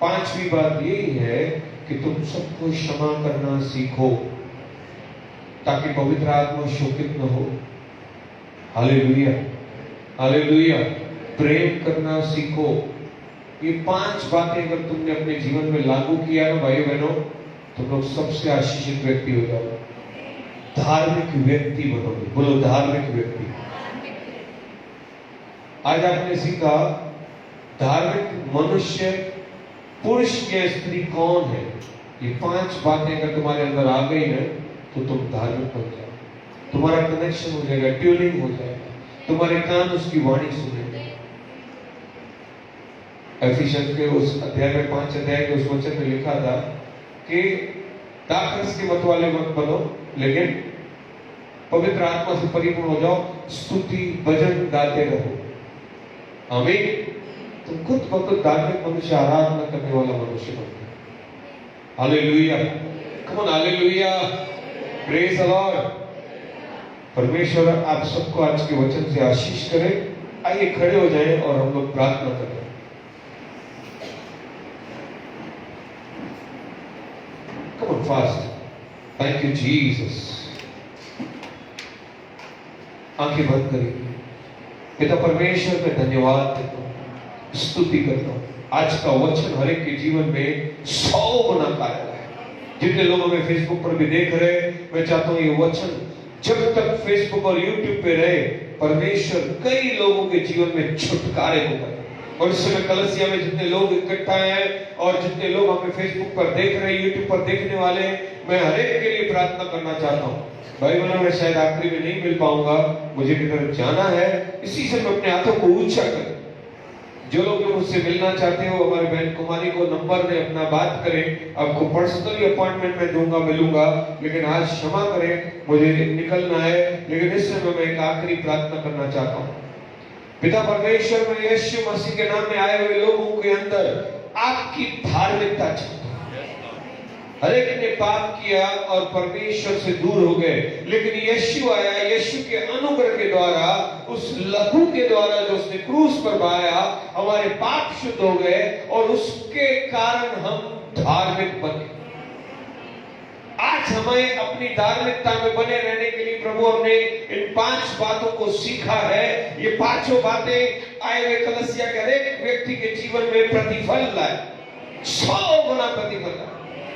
पांचवी बात यही है कि तुम सबको क्षमा करना सीखो ताकि पवित्र आत्मा शोकित न हो। Hallelujah, hallelujah. प्रेम करना सीखो। ये 5 बातें अगर तुमने अपने जीवन में लागू किया ना भाई बहनों, तुम लोग सबसे आशीषित व्यक्ति हो जाओगे, धार्मिक व्यक्ति बनोगे। बोलो धार्मिक व्यक्ति। आज आपने सीखा धार्मिक मनुष्य, पुरुष या स्त्री कौन है। ये 5 बातें अगर तुम्हारे अंदर आ गई ना तो तुम धार्मिक बन जाओ। तुम्हारा कनेक्शन हो जाएगा, ट्यूनिंग हो जाएगा, तुम्हारे कान उसकी वाणी सुनेंगे। एफिशियंस के उस अध्याय में 5 अध्याय के उस वचन में लिखा था कि दाखरस के मत वाले मत बनो, लेकिन पवित्र आत्मा से परिपूर्ण हो जाओ, स्तुति भजन गाते रहो। आमीन। तुम खुद ब खुद धार्मिक मनुष्य, आराधना करने वाला मनुष्य बनते। Hallelujah, come on, hallelujah, praise the Lord. परमेश्वर आप सबको आज के वचन से आशीष करे। आइए खड़े हो जाएं और हम लोग प्रार्थना करें। Come on, fast. Thank you Jesus. आंखें बंद करिए। पिता परमेश्वर में धन्यवाद देता हूं, स्तुति करता हूं। आज का वचन हर एक के जीवन में 100 गुना कार्य है। जितने लोग हमें फेसबुक पर भी देख रहे, मैं चाहता हूं ये वचन जब तक फेसबुक और यूट्यूब पे रहे, परमेश्वर कई लोगों के जीवन में छुटकारे को करे। और इस समय कलसिया में जितने लोग इकट्ठा हैं और जितने लोग हमें फेसबुक पर देख रहे हैं, यूट्यूब पर देखने वाले, मैं हर एक के लिए प्रार्थना करना चाहता हूँ। भाई बहनों, मैं शायद आखिरी में नहीं मिल पाऊंगा, मुझे किधर जाना है, इसी से मैं अपने हाथों को ऊंचा कर। जो लोग मुझसे मिलना चाहते हो, हमारी बहन कुमारी को नंबर दें, अपना बात करें। आपको पर्सनली अपॉइंटमेंट मैं दूंगा, मिलूंगा, लेकिन आज क्षमा करें, मुझे निकलना है। लेकिन इस समय मैं एक आखिरी प्रार्थना करना चाहता हूँ। पिता परमेश्वर, मैं यीशु मसीह के नाम में आए हुए लोगों के अंदर आपकी धार्मिकता चाहता हूं। हर एक ने पाप किया और परमेश्वर से दूर हो गए, लेकिन यीशु आया, यीशु के अनुग्रह के द्वारा, उस लहू के द्वारा जो उसने क्रूस पर बहाया, हमारे पाप शुद्ध हो गए और उसके कारण हम धार्मिक बने। आज हमें अपनी धार्मिकता में बने रहने के लिए प्रभु हमने इन 5 बातों को सीखा है। ये 5 बातें आए हुए कलसिया के हर एक व्यक्ति के जीवन में प्रतिफल लाए, 100 गुना प्रतिफल लाए।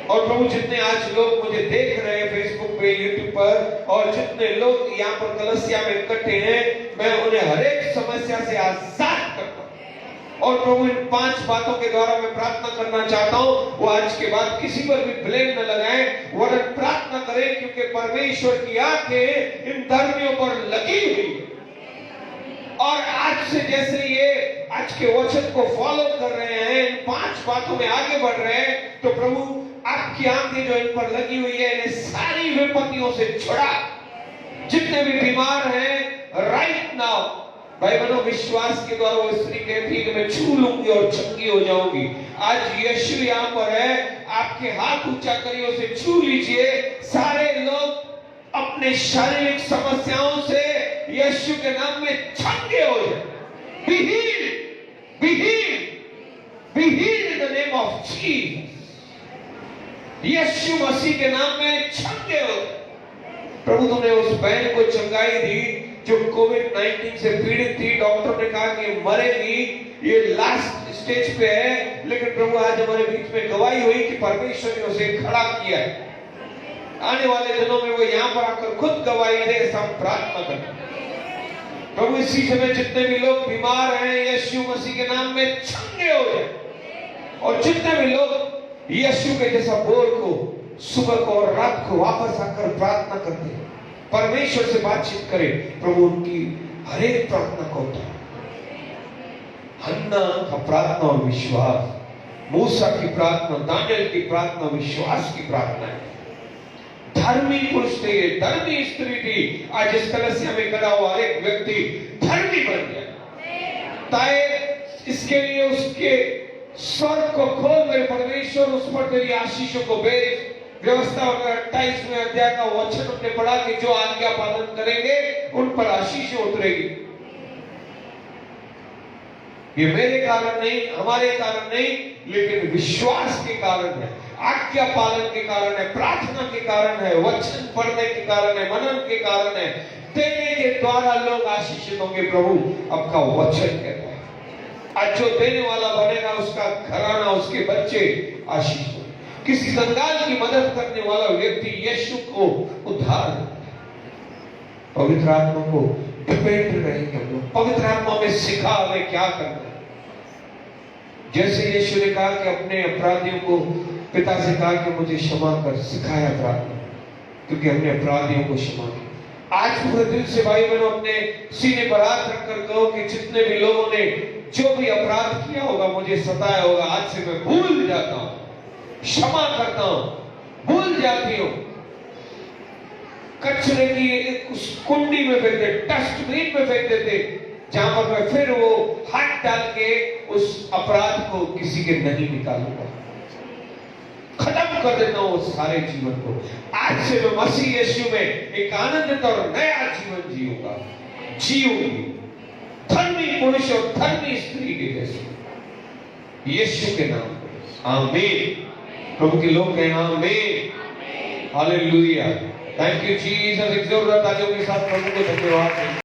और प्रभु जितने आज लोग मुझे देख रहे हैं फेसबुक पे, यूट्यूब पर, और जितने लोग यहाँ पर कलसिया में इकट्ठे हैं, मैं उन्हें हर एक समस्या से आजाद करता हूँ। और प्रभु इन 5 बातों के द्वारा मैं प्रार्थना करना चाहता हूँ, वो आज के बाद किसी पर भी ब्लेम न लगाएं, वरन प्रार्थना करें, क्योंकि परमेश्वर की आंखें इन धर्मियों पर लगी हुई है। और आज से जैसे ये आज के वचन को फॉलो कर रहे हैं, इन 5 बातों में आगे बढ़ रहे हैं, तो प्रभु आपकी आंखें जो इन पर लगी हुई है, इन्हें सारी विपत्तियों से छुड़ा। जितने भी बीमार हैं राइट नाउ, भाई बहनों, विश्वास के द्वारा वो स्त्री कहती है कि मैं छू लूंगी और चंगी हो जाऊंगी। आज यीशु यहाँ पर है, आपके हाथ ऊंचा करिए, उसे छू लीजिए। सारे लोग अपने शारीरिक समस्याओं से यीशु के नाम में चंगे हो जाए। Be healed, be healed, be healed in the name of Jesus। यीशु मसीह के नाम में चंगे हो। प्रभु तुमने उस बहन को चंगाई दी जो कोविड-19 से पीड़ित थी, डॉक्टर ने कहा कि मरेगी, ये लास्ट स्टेज पे है, लेकिन प्रभु आज हमारे बीच में गवाही हुई कि परमेश्वर ने उसे खड़ा किया है। आने वाले दिनों में वो यहाँ पर आकर खुद गवाही दे, ऐसा हम प्रार्थना करते हैं। प्रभु इसी समय जितने भी लोग बीमार हैं, यीशु मसीह के नाम में चंगे हो जाए, और जितने भी लोग यीशु के जैसा बोल को सुबह को और रात को वापस आकर प्रार्थना करते हैं, परमेश्वर से बातचीत करें, प्रभु उनकी हर एक प्रार्थना को उठाए। हन्ना का प्रार्थना और विश्वास, मूसा की प्रार्थना, दानियल की प्रार्थना विश्वास की प्रार्थना है। धर्मी पुरुष थे, धर्मी स्त्री थी। आज इस कलसिया में खड़ा हुआ हर एक व्यक्ति धर्मी बन गया। ताए इसके लिए उसके स्वर्ग को खोल मेरे परमेश्वर, उस पर तेरी आशीषों को भेज। व्यवस्था 28वें अध्याय का वचन हमने पढ़ा कि जो आज्ञा पालन करेंगे उन पर आशीषें उतरेगी। ये मेरे कारण नहीं, हमारे कारण नहीं, लेकिन विश्वास के कारण है, आज्ञा पालन के कारण है, प्रार्थना के कारण है, वचन पढ़ने के कारण है, मनन के कारण है। देने के द्वारा लोग आशीषित होंगे, प्रभु आपका वचन कहता है। आज जो देने वाला बनेगा उसका घराना, उसके बच्चे आशीष होंगे। किसी कंगाल की मदद करने वाला व्यक्ति यीशु को उद्धार देता है। पवित्र आत्मा को डिपेंड रहेंगे हम लोग। पवित्र आत्मा में सिखा हमें क्या करना है। जैसे यीशु ने कहा कि अपने अपराधियों को पिता से कहा कि मुझे क्षमा कर, सिखाया प्रार्थना, क्योंकि हमने अपराधियों को क्षमा किया। आज पूरे दिल से भाई बहनों अपने सीने पर हाथ रखकर कहो कि जितने भी लोगों ने जो भी अपराध किया होगा, मुझे सताया होगा, आज से मैं भूल जाता हूं, क्षमा करता हूं, भूल जाती हूं। कचरे की उस कुंडी में फेंक दे, डस्टबिन में फेंक देते, जहां पर मैं फिर वो हाथ डाल के उस अपराध को किसी के नहीं निकालूंगा, खत्म कर देता हूं उस सारे जीवन को। आज से मैं मसीह यीशु में एक आनंदित और नया जीवन जीऊंगा, जीऊंगी धर्मी पुरुष और धर्मी स्त्री के जैसे, यीशु के नाम पर आमीन। प्रभु के लोग कहें आमीन, हालेलुया। Thank you Jesus. एक जोरदार तालियों के साथ प्रभु को धन्यवाद।